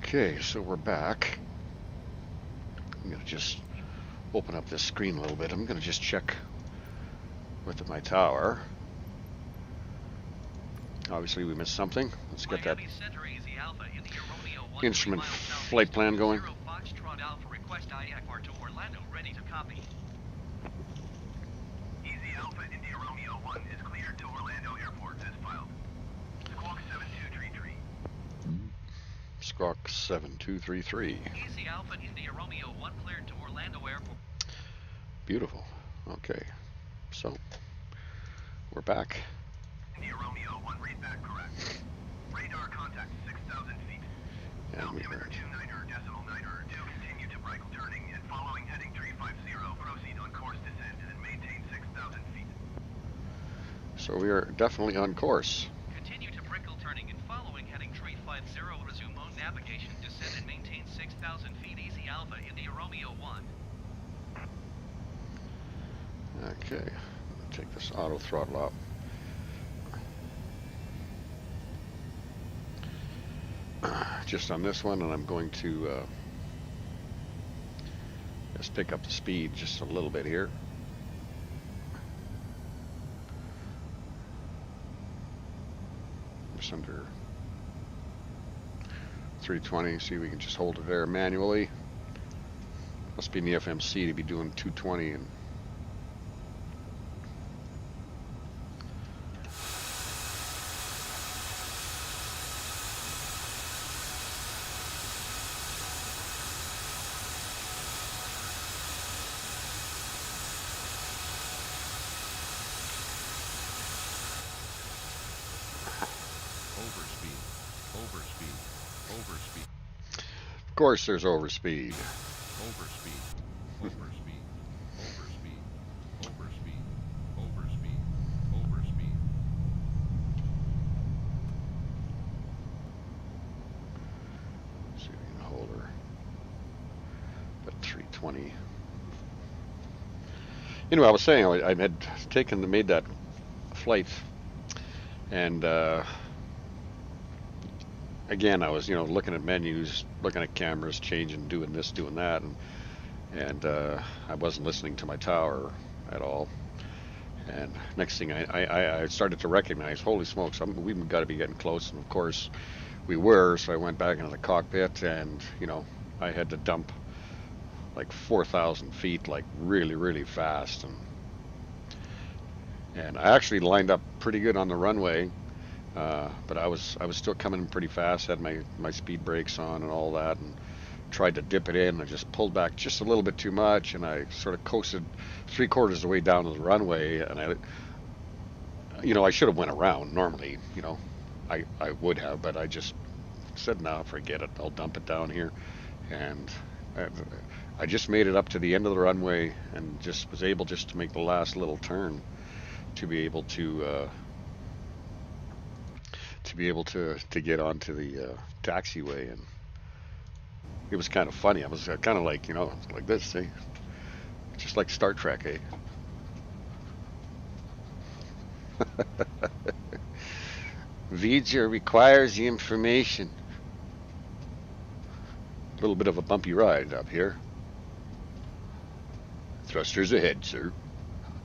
Okay, so we're back. I'm going to just open up this screen a little bit. I'm going to just check with my tower. Obviously we missed something. Let's get that instrument flight plan going. Easy Alpha India Romeo 1 is cleared to Orlando Airport as filed. Squawk 7233. Squawk 7233. Easy Alpha India Romeo 1 cleared to Orlando Airport. Beautiful. Okay, so we're back. India Romeo 1 read back correct. Radar contact 6,000 feet. And we Altimeter heard. 29er decimal 9er. Do continue to Brickell turning and following heading 350. Proceed on course descent and maintain 6,000 feet. So we are definitely on course. Continue to Brickell turning and following heading 350. Resume on navigation, descend and maintain 6,000 feet. Easy Alpha India Romeo 1. Okay, take this auto throttle up. Just on this one, and I'm going to just pick up the speed just a little bit here. Just under 320. See, we can just hold it there manually. Must be in the FMC to be doing 220 and of course there's overspeed. See if we can hold her at 320. Anyway, I was saying I had made that flight, and again, I was, looking at menus, looking at cameras, changing, doing this, doing that, and I wasn't listening to my tower at all. And next thing I started to recognize, holy smokes, we've got to be getting close. And of course, we were. So I went back into the cockpit, and I had to dump like 4,000 feet, like really, really fast, and I actually lined up pretty good on the runway. But I was still coming in pretty fast, had my speed brakes on and all that, and tried to dip it in. I just pulled back just a little bit too much, and I sort of coasted 3/4 of the way down to the runway. And I should have went around normally. I would have, but I just said, no, forget it. I'll dump it down here, and I just made it up to the end of the runway, and just was able just to make the last little turn to be able to get onto the taxiway. And it was kind of funny. I was kind of like, like this, see? Just like Star Trek, eh? V'ger requires the information. A little bit of a bumpy ride up here. Thrusters ahead, sir.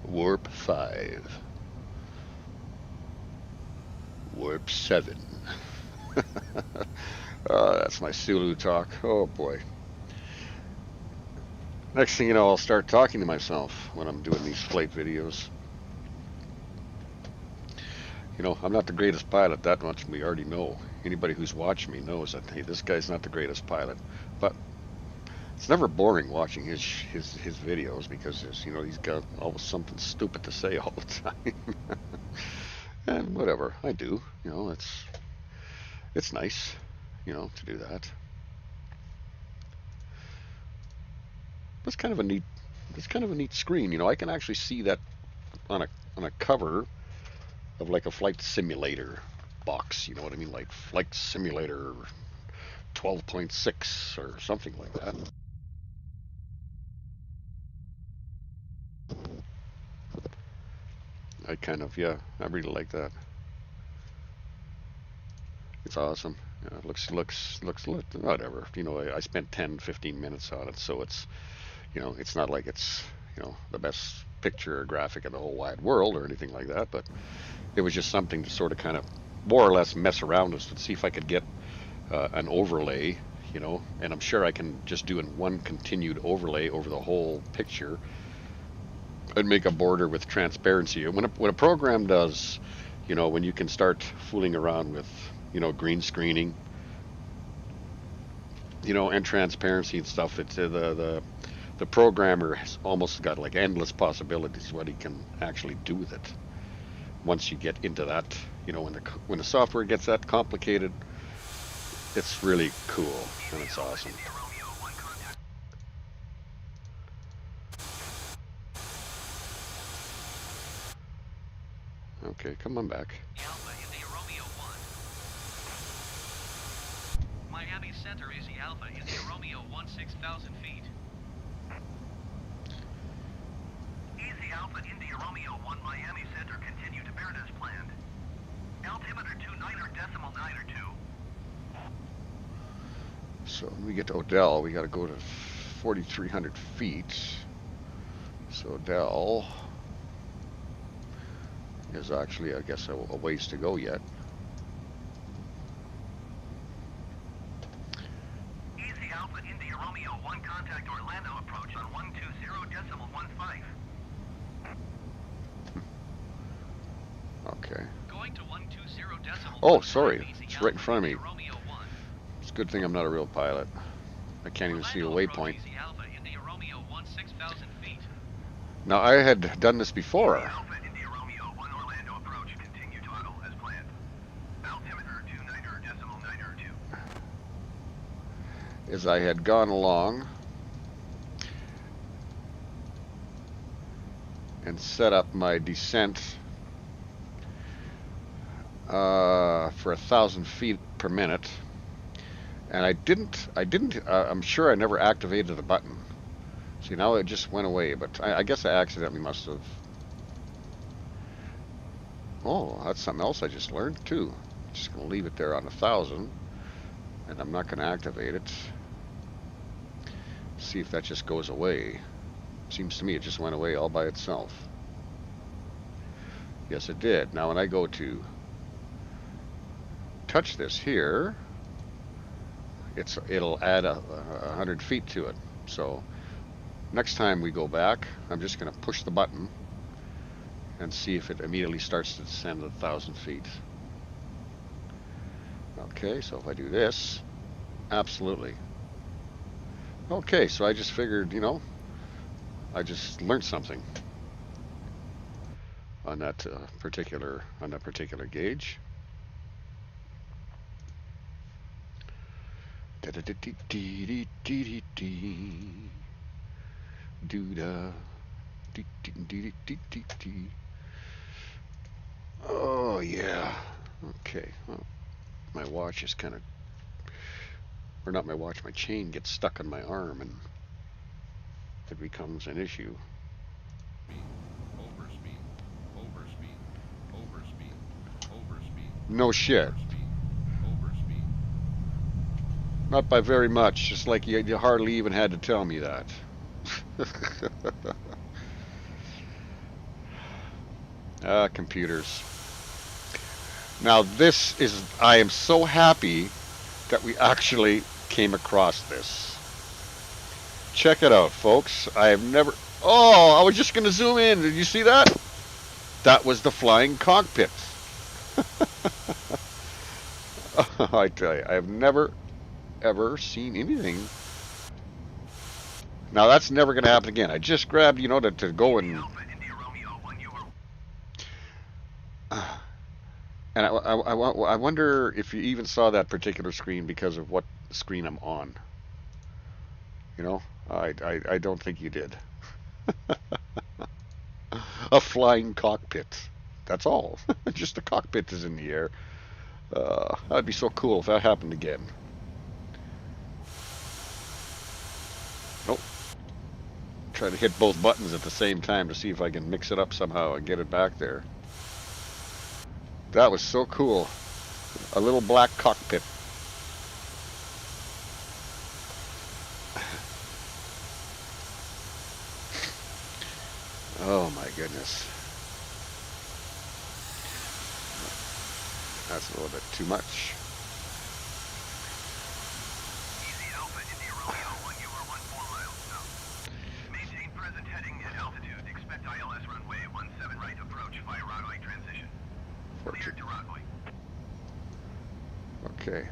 Warp 5. Warp 7. That's my Sulu talk. Oh boy. Next thing you know, I'll start talking to myself when I'm doing these flight videos. You know, I'm not the greatest pilot, that much we already know. Anybody who's watched me knows that, hey, this guy's not the greatest pilot. But it's never boring watching his videos because you know he's got always something stupid to say all the time. And whatever, I do. You know, it's nice, you know, to do that. It's kind of a neat it's kind of a neat screen. You know, I can actually see that on a cover of like a flight simulator box. You know what I mean? Like Flight Simulator 12.6 or something like that. I kind of, yeah, I really like that. It's awesome. It looks whatever. You know, I spent 10, 15 minutes on it, so it's, you know, it's not like it's, you know, the best picture or graphic in the whole wide world or anything like that, but it was just something to sort of kind of more or less mess around with to see if I could get an overlay, you know, and I'm sure I can just do in one continued overlay over the whole picture and make a border with transparency. When a program does, you know, when you can start fooling around with, you know, green screening, you know, and transparency and stuff, it's the programmer has almost got like endless possibilities what he can actually do with it. Once you get into that, you know, when the software gets that complicated, it's really cool and it's awesome. Okay, come on back. Alpha, India Romeo 1. Miami Center, Easy Alpha, India Romeo 1, 6,000 feet. Easy Alpha India Romeo 1 Miami Center, continue to bear as planned. Altimeter 29.92. So when we get to Odell, we got to go to 4,300 feet. So Odell is actually, I guess, a ways to go yet. Easy Alpha India Romeo 1 contact Orlando approach on 120.15. Okay. Going to 120 Oh, sorry. Easy It's right in Alpha, front of me. India Romeo 1. It's a good thing I'm not a real pilot. I can't even see a Orlando waypoint. approach Easy Alpha, India Romeo 1, 6,000 feet. Now, I had done this before. Alpha India Romeo 1 Orlando approach, continue throttle as planned. Altimeter 29.92. As I had gone along and set up my descent for 1,000 feet per minute, and I'm sure I never activated the button. See, now it just went away, but I guess I accidentally must have. Oh, that's something else I just learned too. Just gonna leave it there on 1,000, and I'm not gonna activate it. See if that just goes away. Seems to me it just went away all by itself. Yes, it did. Now when I go to touch this here, it'll add 100 feet to it. So next time we go back, I'm just going to push the button and see if it immediately starts to descend 1,000 feet. Okay, so if I do this, absolutely. Okay, so I just figured, you know, I just learned something on that particular gauge. Oh yeah. Okay. Well, my watch is kind of, or not my watch, my chain gets stuck on my arm and it becomes an issue. No shit. Not by very much, just like you hardly even had to tell me that. Computers. Now this is, I am so happy that we actually came across this. Check it out, folks. I have never... Oh, I was just going to zoom in. Did you see that? That was the flying cockpit. I tell you, I have never, ever seen anything. Now, that's never going to happen again. I just grabbed, you know, to go and... And I wonder if you even saw that particular screen because of what screen I'm on. You know, I don't think you did. A flying cockpit. That's all. Just the cockpit is in the air. That'd be so cool if that happened again. Nope. Try to hit both buttons at the same time to see if I can mix it up somehow and get it back there. That was so cool. A little black cockpit. Oh my goodness. That's a little bit too much. Easy Alpha, India Romeo 1, you are 14 miles south. Maintain present heading and altitude. Expect ILS runway 17 right approach via runway transition. Cleared to runway. Okay.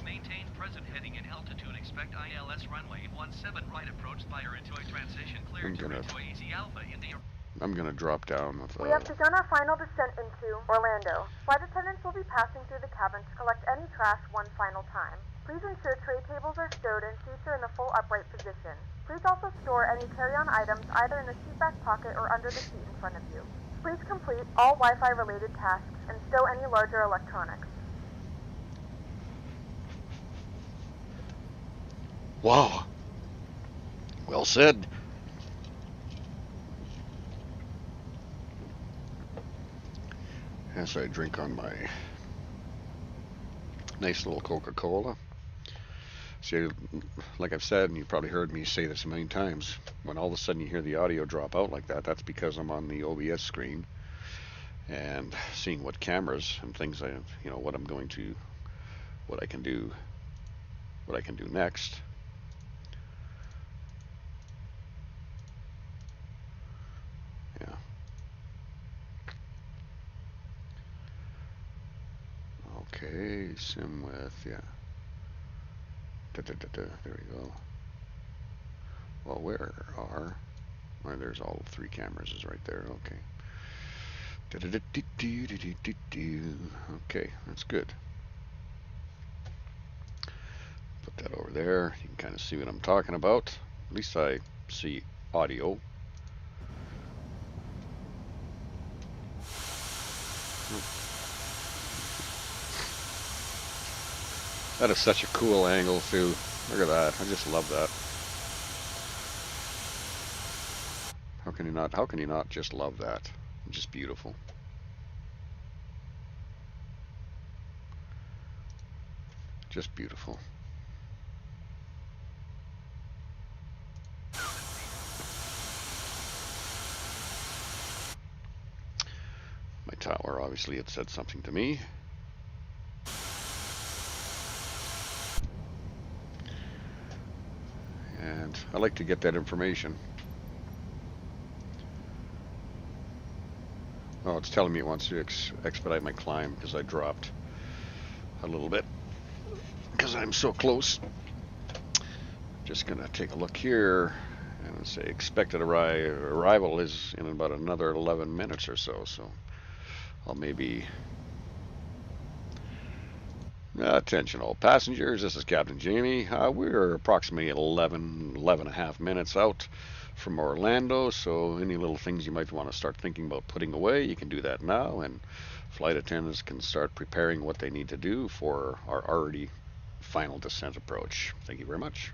Maintain present heading and altitude. Expect ILS runway 17 right approach via into a transition. Cleared to Easy Alpha, India. I'm gonna drop down with. We have begun our final descent into Orlando. Flight attendants will be passing through the cabin to collect any trash one final time. Please ensure tray tables are stowed and seats are in the full upright position. Please also store any carry-on items either in the seat back pocket or under the seat in front of you. Please complete all Wi-Fi related tasks and stow any larger electronics. Wow. Well said. As I drink on my nice little Coca-Cola. See, like I've said, and you've probably heard me say this a million times, when all of a sudden you hear the audio drop out like that, that's because I'm on the OBS screen and seeing what cameras and things I, you know, what I'm going to, what I can do next. Yeah. Okay, sim with, yeah. There we go. Well, where are, well, there's all 3 cameras is right there, okay. Okay, that's good. Put that over there. You can kind of see what I'm talking about. At least I see audio. That is such a cool angle too. Look at that. I just love that. How can you not just love that? It's just beautiful. Just beautiful. My tower, obviously, it said something to me. And I like to get that information. Oh, it's telling me it wants to expedite my climb because I dropped a little bit because I'm so close. Just gonna take a look here and say expected arrival is in about another 11 minutes or so. So I'll maybe... Attention all passengers, this is Captain Jamie. We're approximately 11 and a half minutes out from Orlando, so any little things you might want to start thinking about putting away, you can do that now, and flight attendants can start preparing what they need to do for our already final descent approach. Thank you very much.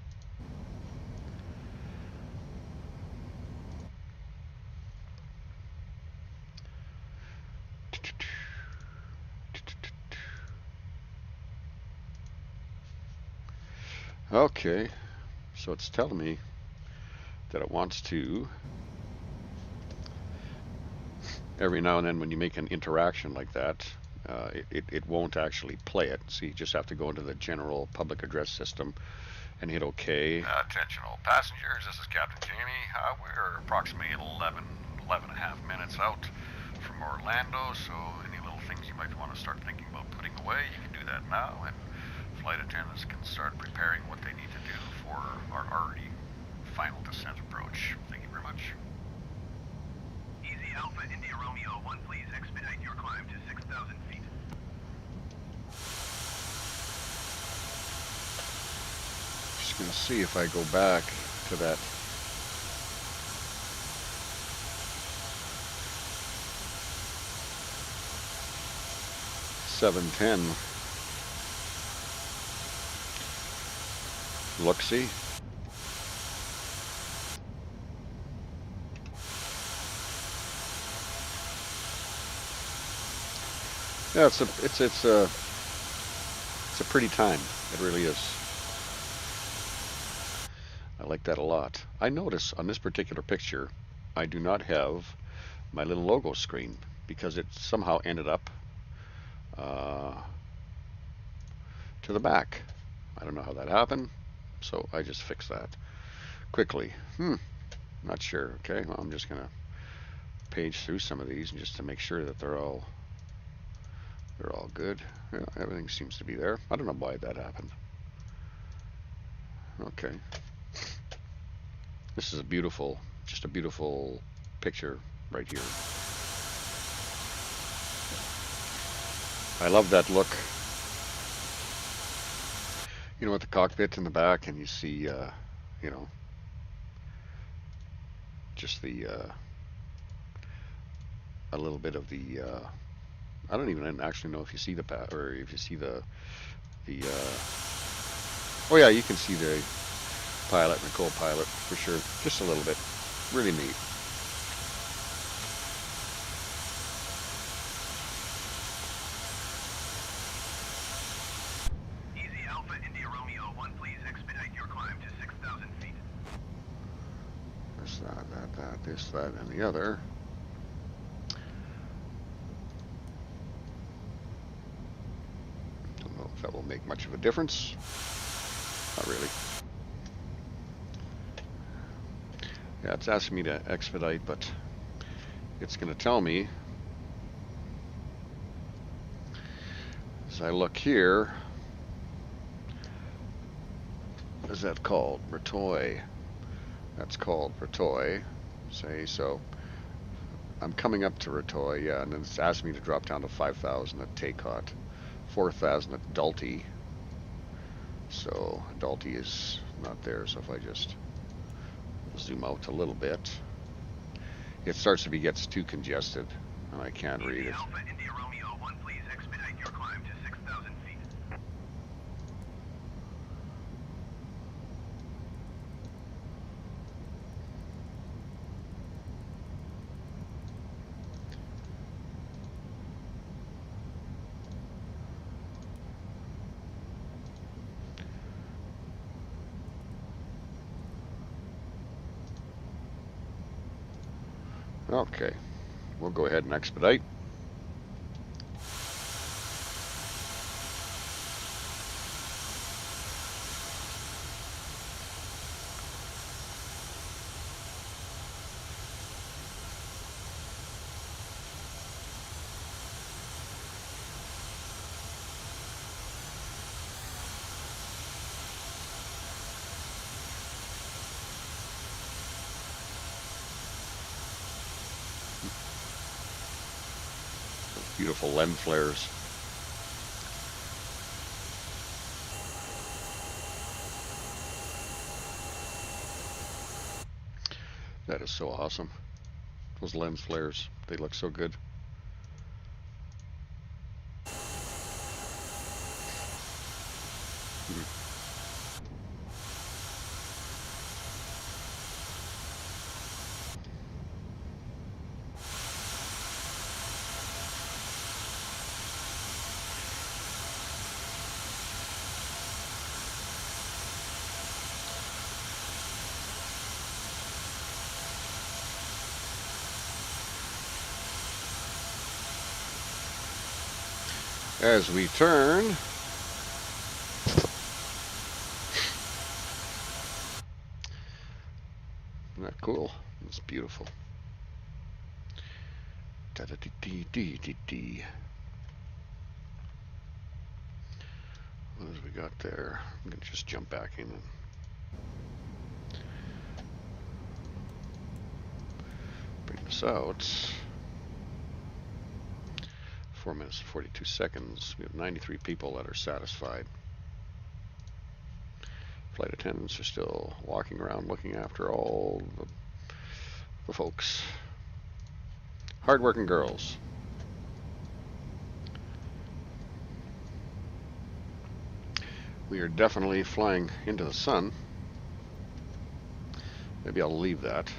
Okay, so it's telling me that it wants to, every now and then when you make an interaction like that, it won't actually play it. So you just have to go into the general public address system and hit OK. Attention all passengers, this is Captain Jamie. We're approximately 11 and a half minutes out from Orlando, so any little things you might want to start thinking about putting away, you can do that now, and flight attendants can start preparing what they need to do for our already final descent approach. Thank you very much. Easy Alpha India Romeo 1, please expedite your climb to 6,000 feet. Just gonna see if I go back to that (710) look-see. Yeah, it's a pretty time. It really is. I like that a lot. I notice on this particular picture, I do not have my little logo screen because it somehow ended up to the back. I don't know how that happened, so I just fixed that quickly. Not sure. Okay, well, I'm just gonna page through some of these just to make sure that they're all good. Yeah, everything seems to be there. I don't know why that happened. Okay. This is just a beautiful picture right here. I love that look. You know, with the cockpit in the back, and you see, you know, just the a little bit of the. I don't even actually know if you see the or if you see the. Oh yeah, you can see the pilot and the co-pilot for sure. Just a little bit. Really neat. Easy Alpha India Romeo 1, please expedite your climb to 6,000 feet. This, that, and the other. Don't know if that will make much of a difference. Not really. Yeah, it's asking me to expedite, but it's going to tell me as I look here. What is that called? Retoy. That's called Retoy. Say so. I'm coming up to Retoy, yeah, and then it's asking me to drop down to 5,000 at Takeot, 4,000 at Dalty. So Dalty is not there. So if I just zoom out a little bit, it starts to gets too congested, and I can't read it. Alpha India Romeo 1, please expedite your climb to 6,000 feet. Okay, we'll go ahead and expedite. Beautiful lens flares. That is so awesome. Those lens flares, they look so good. as we turn. Isn't that cool? It's beautiful. Da-da-dee-dee-dee-dee-dee. What have we got there? I'm going to just jump back in and bring this out. 4 minutes and 42 seconds. We have 93 people that are satisfied. Flight attendants are still walking around looking after all the folks. Hardworking girls. We are definitely flying into the sun. Maybe I'll leave that.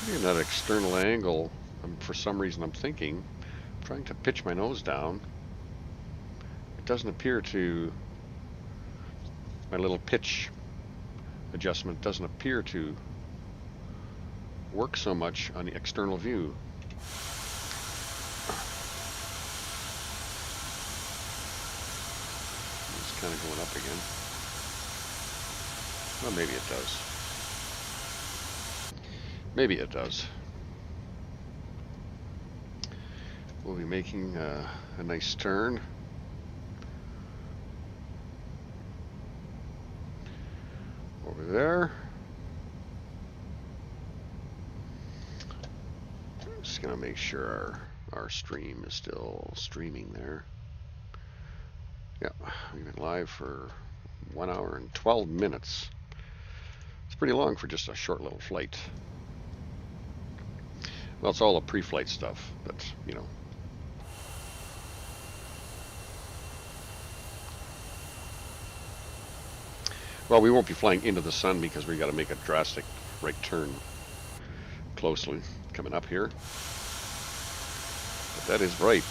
Maybe in that external angle, for some reason I'm trying to pitch my nose down. It doesn't appear to, my little pitch adjustment doesn't appear to work so much on the external view. It's kind of going up again. Well, maybe it does. Maybe it does. We'll be making a nice turn. Over there. Just gonna make sure our stream is still streaming there. Yeah, we've been live for 1 hour and 12 minutes. It's pretty long for just a short little flight. Well, it's all the pre-flight stuff, but you know. Well, we won't be flying into the sun because we got to make a drastic right turn closely coming up here. But that is bright.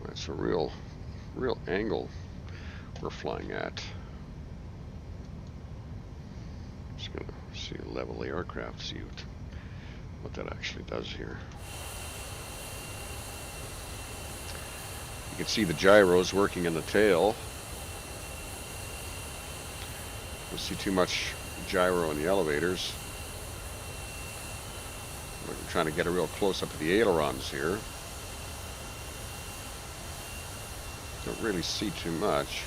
That's a real angle we're flying at. Just gonna see level the aircraft, see what that actually does here. You can see the gyros working in the tail. Don't see too much gyro in the elevators. I'm trying to get a real close up of the ailerons here. Don't really see too much.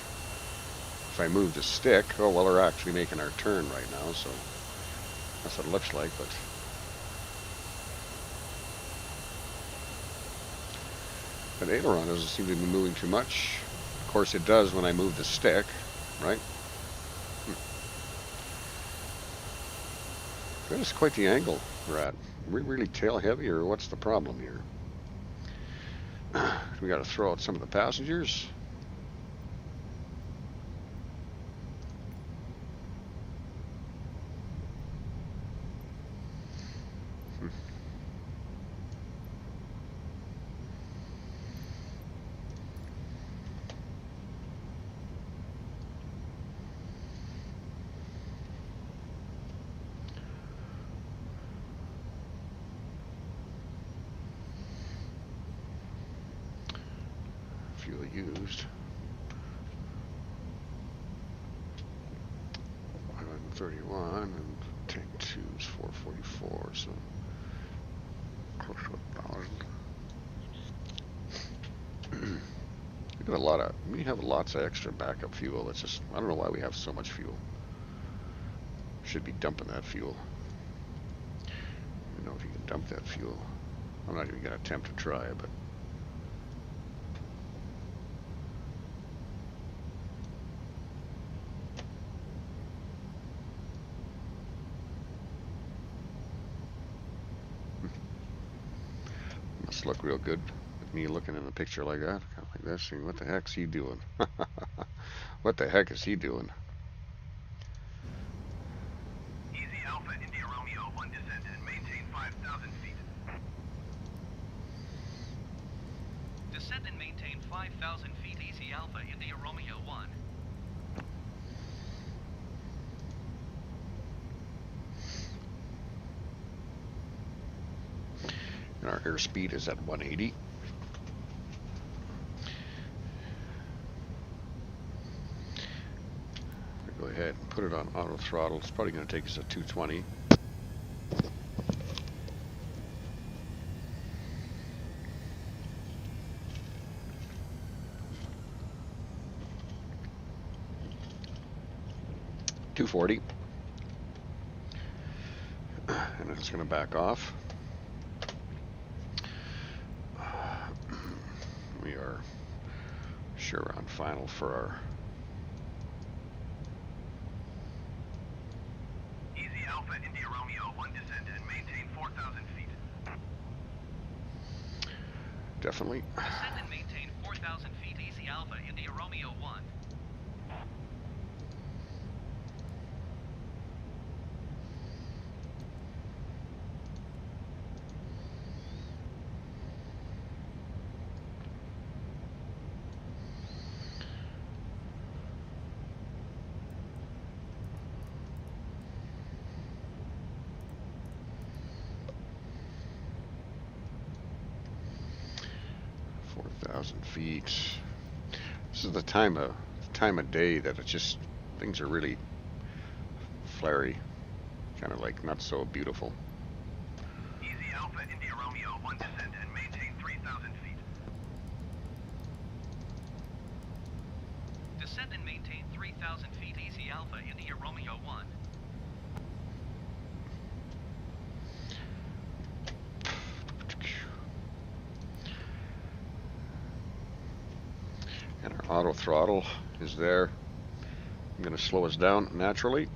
If I move the stick, oh well, we're actually making our turn right now, so that's what it looks like, but that aileron doesn't seem to be moving too much. Of course it does when I move the stick, right? That is quite the angle we're at. Are we really tail heavy, or what's the problem here? We got to throw out some of the passengers. Fuel used. 531 and tank 2 is 444, so close to 1,000. We have lots of extra backup fuel. It's just, I don't know why we have so much fuel. Should be dumping that fuel. I don't know if you can dump that fuel. I'm not even going to attempt to try, but must look real good with me looking in the picture like that, like this, and what the heck's he doing? What the heck is he doing? Easy Alpha India Romeo 1 descend and maintain 5,000 feet. Descend and maintain 5,000 feet. Easy Alpha India Romeo 1. And our airspeed is at 180. Go ahead and put it on auto throttle. It's probably going to take us at 220. $240. And it's going to back off. We are sure on final for our Easy Alpha India Romeo 1 descend and maintain 4,000 feet. definitely. Descend and maintain 4,000 feet. Easy Alpha India Romeo 1. Feet. This is the time of day that it's just things are really flary, kind of like not so beautiful. Easy Alpha India Romeo 1 descend and maintain 3,000 feet. Descend and maintain 3,000 feet. Easy Alpha India Romeo 1. And our auto throttle is there. I'm going to slow us down naturally.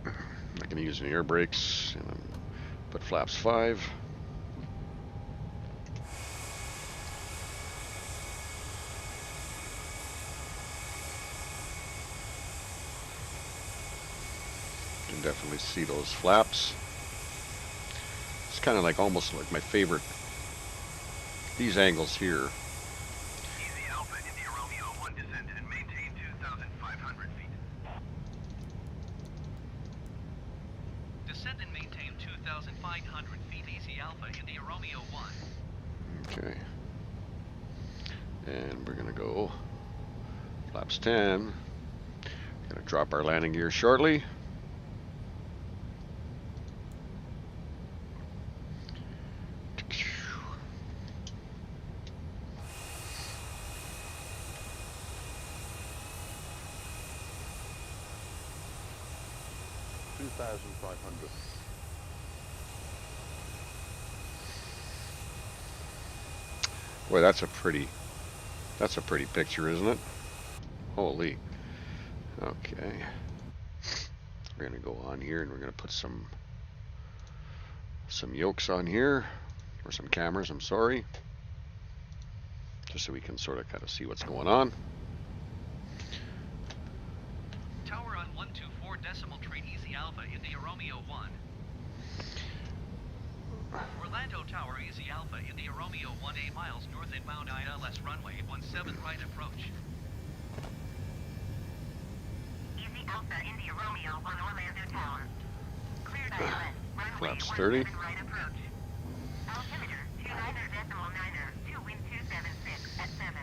I'm not going to use any air brakes. And put flaps 5. You can definitely see those flaps. It's kind of like almost like my favorite. These angles here. Easy Alpha India Romeo 1 descend and maintain 2,500 feet. Descend and maintain 2,500 feet. Easy Alpha India Romeo 1. Okay. And we're going to go flaps 10. Going to drop our landing gear shortly. Boy, that's a pretty picture, isn't it? Holy. Okay. We're gonna go on here and we're gonna put some yokes on here, or some cameras, I'm sorry. Just so we can sort of kind of see what's going on. Tower on 124 decimal tree. Easy Alpha India Romeo 1. Orlando Tower, Easy Alpha India Romeo 1, 8 miles north inbound ILS runway 17 right approach. Easy Alpha India Romeo 1 Orlando Tower. Cleared ILS, runway Flaps 30. 17 right approach. Altimeter 29er, 2 wind 276 at 7.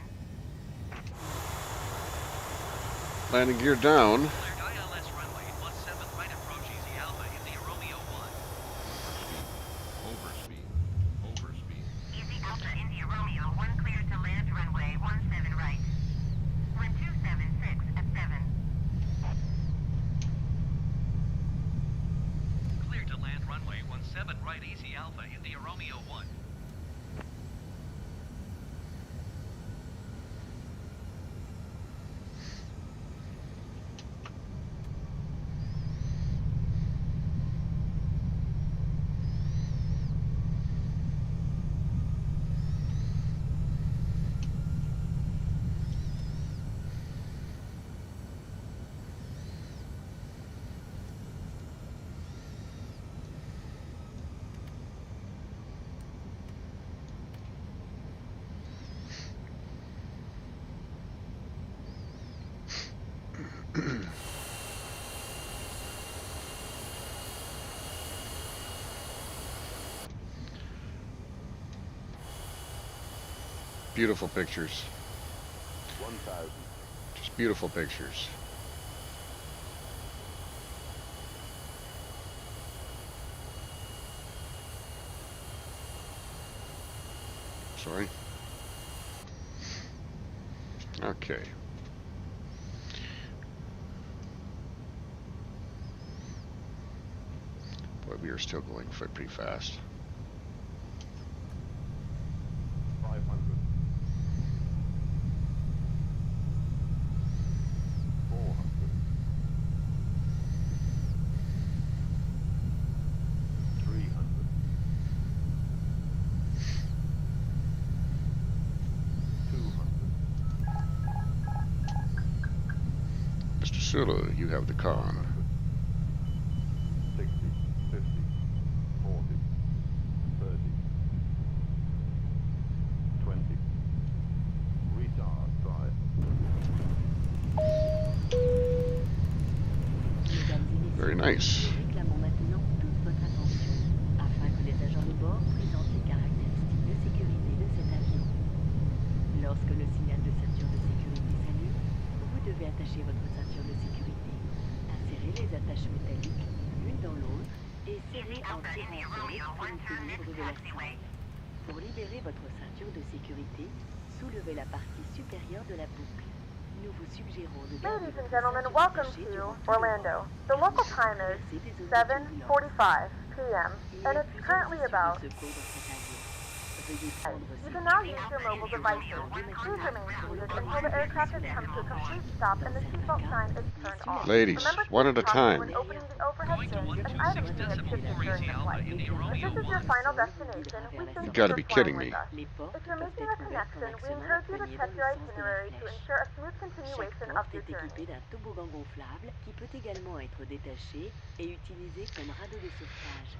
Landing gear down. Cleared ILS runway 17 right approach. Easy Alpha India Romeo 1. Overspeed. Easy Alpha India Romeo 1 cleared to land runway 17 right. Wind 276 at 7. Cleared to land runway 17 right. Easy Alpha India Romeo 1. Beautiful pictures. 1,000. Just beautiful pictures. Sorry. Okay. Boy, we are still going pretty fast. 500. 400. 300. 200. Mr. Sula, you have the con. 60, 50, 40, 30, 20. Retard drive. Very nice. Nous réclamons maintenant toute votre attention afin que les agents de bord présentent les caractéristiques de sécurité de cet avion. Lorsque le signal de ceinture de sécurité s'allume, vous devez attacher votre ceinture de sécurité. Insérez les attaches métalliques l'une dans l'autre et serrez en tirant sur l'extrémité libre de la sangle. Pour libérer votre ceinture de sécurité, soulevez la partie supérieure de la boucle. Nous vous suggérons de garder Ladies and votre gentlemen, ceinture welcome attachée to durant tout le Orlando. vol. The local time is Placez des oreilles 7:45 p.m. Il y and a it's plusieurs currently issues about. de secours dans cet avion. Veuillez prendre You ces can now mesures use your mobile et devices. descendez Please maintenant remain sur le seated palier until the aircraft has supérieur come to a de la complete rampe. stop Dans and the certains seatbelt cas, sign is les turned off. Ladies, Remember to one use at a caution time. when opening the overhead Going to bins and 126 idling the decimal ship 4 during Easy the Alpha flight. in the If Romeo this is your 1. final Sol vous destination, guidera we vers la thank You you gotta for be flying kidding with me. us. Les portes If you're peuvent making être a ouvertes en connection, we actionnant la encourage you to poignée check dans le your sens de la itinerary to flèche. ensure a smooth Chaque continuation of porte your est journey. équipée d'un toboggan gonflable qui peut également être détaché et utilisé comme radeau de sauvetage.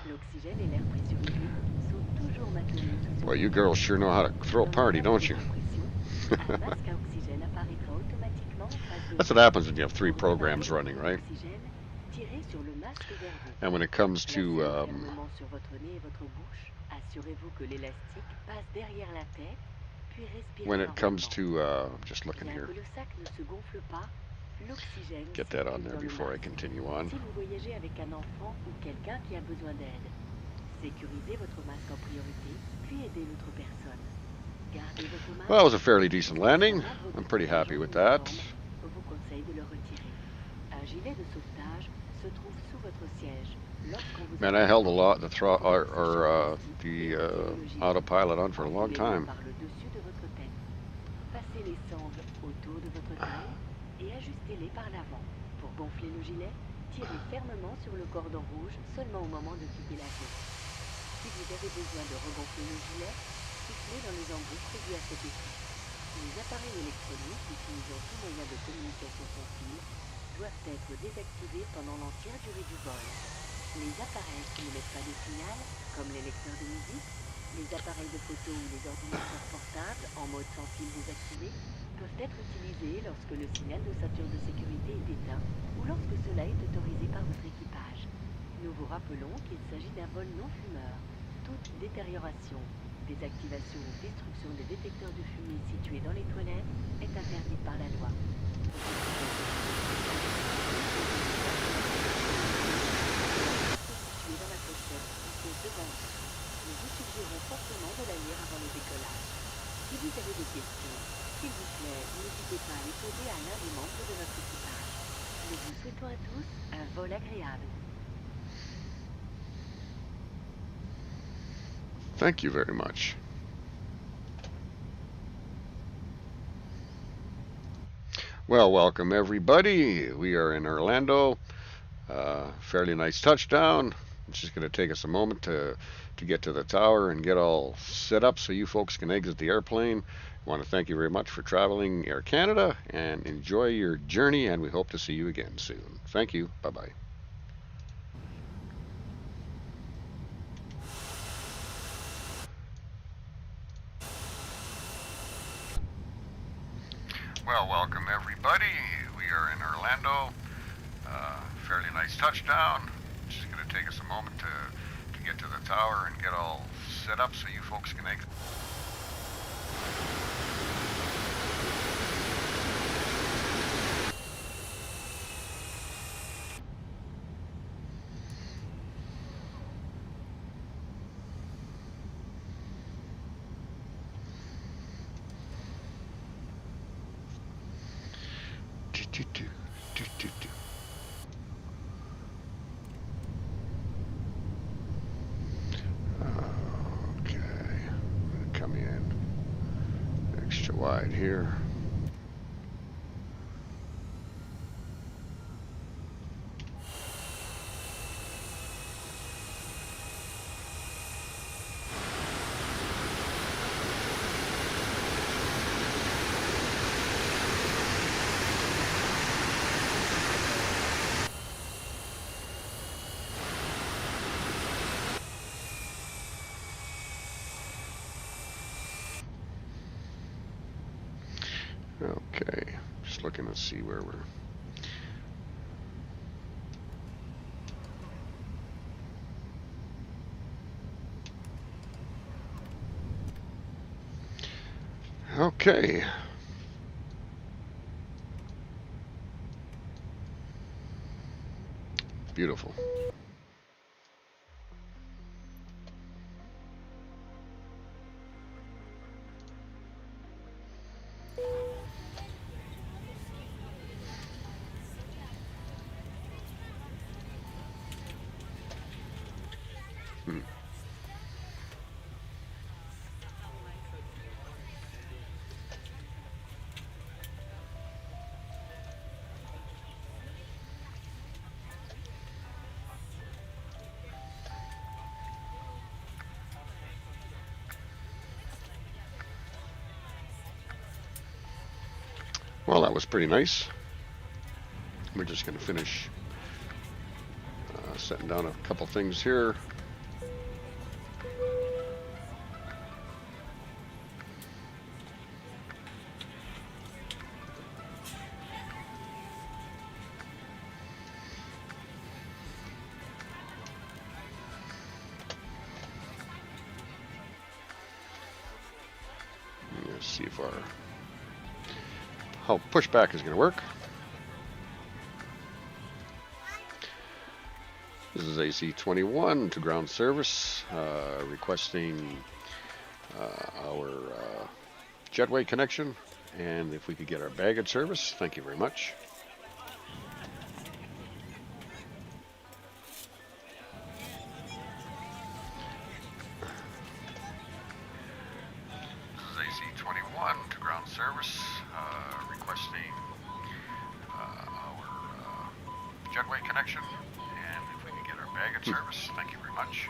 L'oxygène et l'air pressurisé sont toujours maintenus sous Boy, you surveillance. girls sure know how to throw a Dans le party, cas de don't you? décompression, un masque à oxygène apparaîtra automatiquement en face de That's vous. what happens when you have 3 Pour programs démarrer running, votre right? oxygène, tirez sur le masque vers vous. And when it comes Placez-le to fermement sur votre nez et votre bouche. Assurez-vous que l'élastique passe derrière la tête, puis respirez when it comes normalement. to just looking Bien here, que le sac ne se gonfle pas, l'oxygène get that on circule there dans le before I masque. continue on. Si vous voyagez avec un enfant ou quelqu'un qui a besoin d'aide, sécurisez votre masque en priorité, puis aidez l'autre personne. Gardez votre masque. Well, it was a fairly decent landing. Un membre I'm de pretty votre happy agent with that. uniforme vous conseille de le retirer. Un gilet de sauvetage se trouve sous votre siège. Lorsqu'on vous Man, I held the autopilot on for a long time. par le dessus de votre tête. Passez les sangles autour de votre taille et ajustez-les par l'avant. Pour gonfler le gilet, tirez fermement sur le cordon rouge seulement au moment de quitter l'avion. Si vous avez besoin de regonfler le gilet, soufflez dans les embouts prévus à cet effet. Les appareils électroniques utilisant tout moyen de communication sans fil doivent être désactivés pendant l'entière durée du vol. Les appareils qui n'émettent pas de signal, comme les lecteurs de musique, les appareils de photo ou les ordinateurs portables en mode sans fil désactivé, peuvent être utilisés lorsque le signal de ceinture de sécurité est éteint ou lorsque cela est autorisé par votre équipage. Nous vous rappelons qu'il s'agit d'un vol non fumeur. Toute détérioration, désactivation ou destruction des détecteurs de fumée situés dans les toilettes est interdite par la loi. Situé dans la pochette située devant vous. Nous vous suggérons fortement de la lire avant le décollage. Si vous avez des questions, s'il vous plaît, n'hésitez pas à les poser à l'un des membres de notre équipage. Nous vous souhaitons à tous un vol agréable. Thank you very much. Well, welcome everybody. We are in Orlando. Fairly nice touchdown. It's just going to take us a moment to get to the tower and get all set up so you folks can exit the airplane. I want to thank you very much for traveling Air Canada and enjoy your journey, and we hope to see you again soon. Thank you. Bye-bye. Well, welcome everybody. We are in Orlando. Fairly nice touchdown. It's just going to take us a moment to get to the tower and get all set up so you folks can exit. Okay, come in extra wide here. Okay, just looking to see where we're. Okay. Beautiful. Well, that was pretty nice. We're just going to finish setting down a couple things here. Let's see if how pushback is going to work. This is AC21 to ground service, requesting our jetway connection, and if we could get our baggage service, thank you very much. This is AC21 to ground service, requesting our jetway connection, and if we could get our baggage service, thank you very much.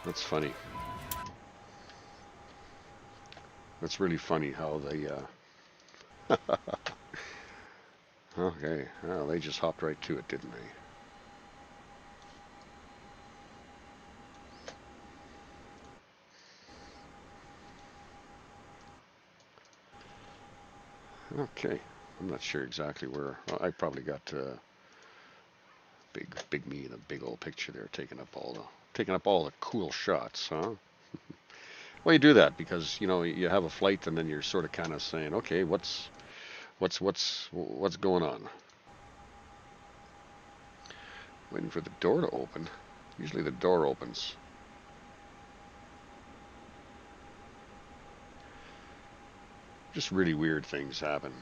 That's funny. That's really funny how they okay, well, they just hopped right to it, didn't they? Okay, I'm not sure exactly where. Well, I probably got big me in a big old picture there, taking up all the cool shots, huh? Well, you do that because you have a flight, and then you're sort of kind of saying, okay, what's going on? Waiting for the door to open. Usually the door opens. Just really weird things happen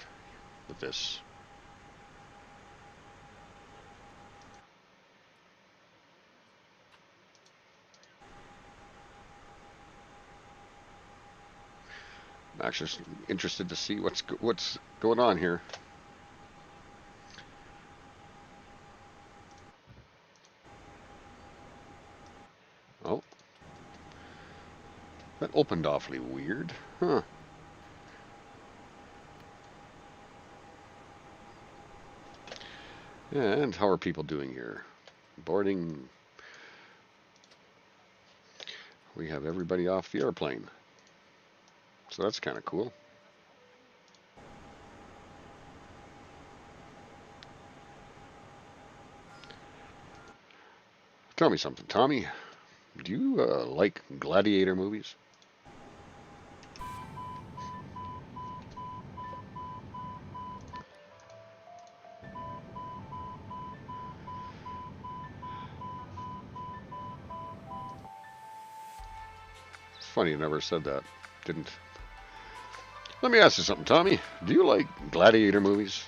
with this. I'm actually interested to see what's going on here. Oh, that opened awfully weird, huh? And how are people doing here? Boarding. We have everybody off the airplane. So that's kind of cool. Tell me something, Tommy. Do you like gladiator movies? funny you never said that. Didn't. Let me ask you something, Tommy. Do you like gladiator movies?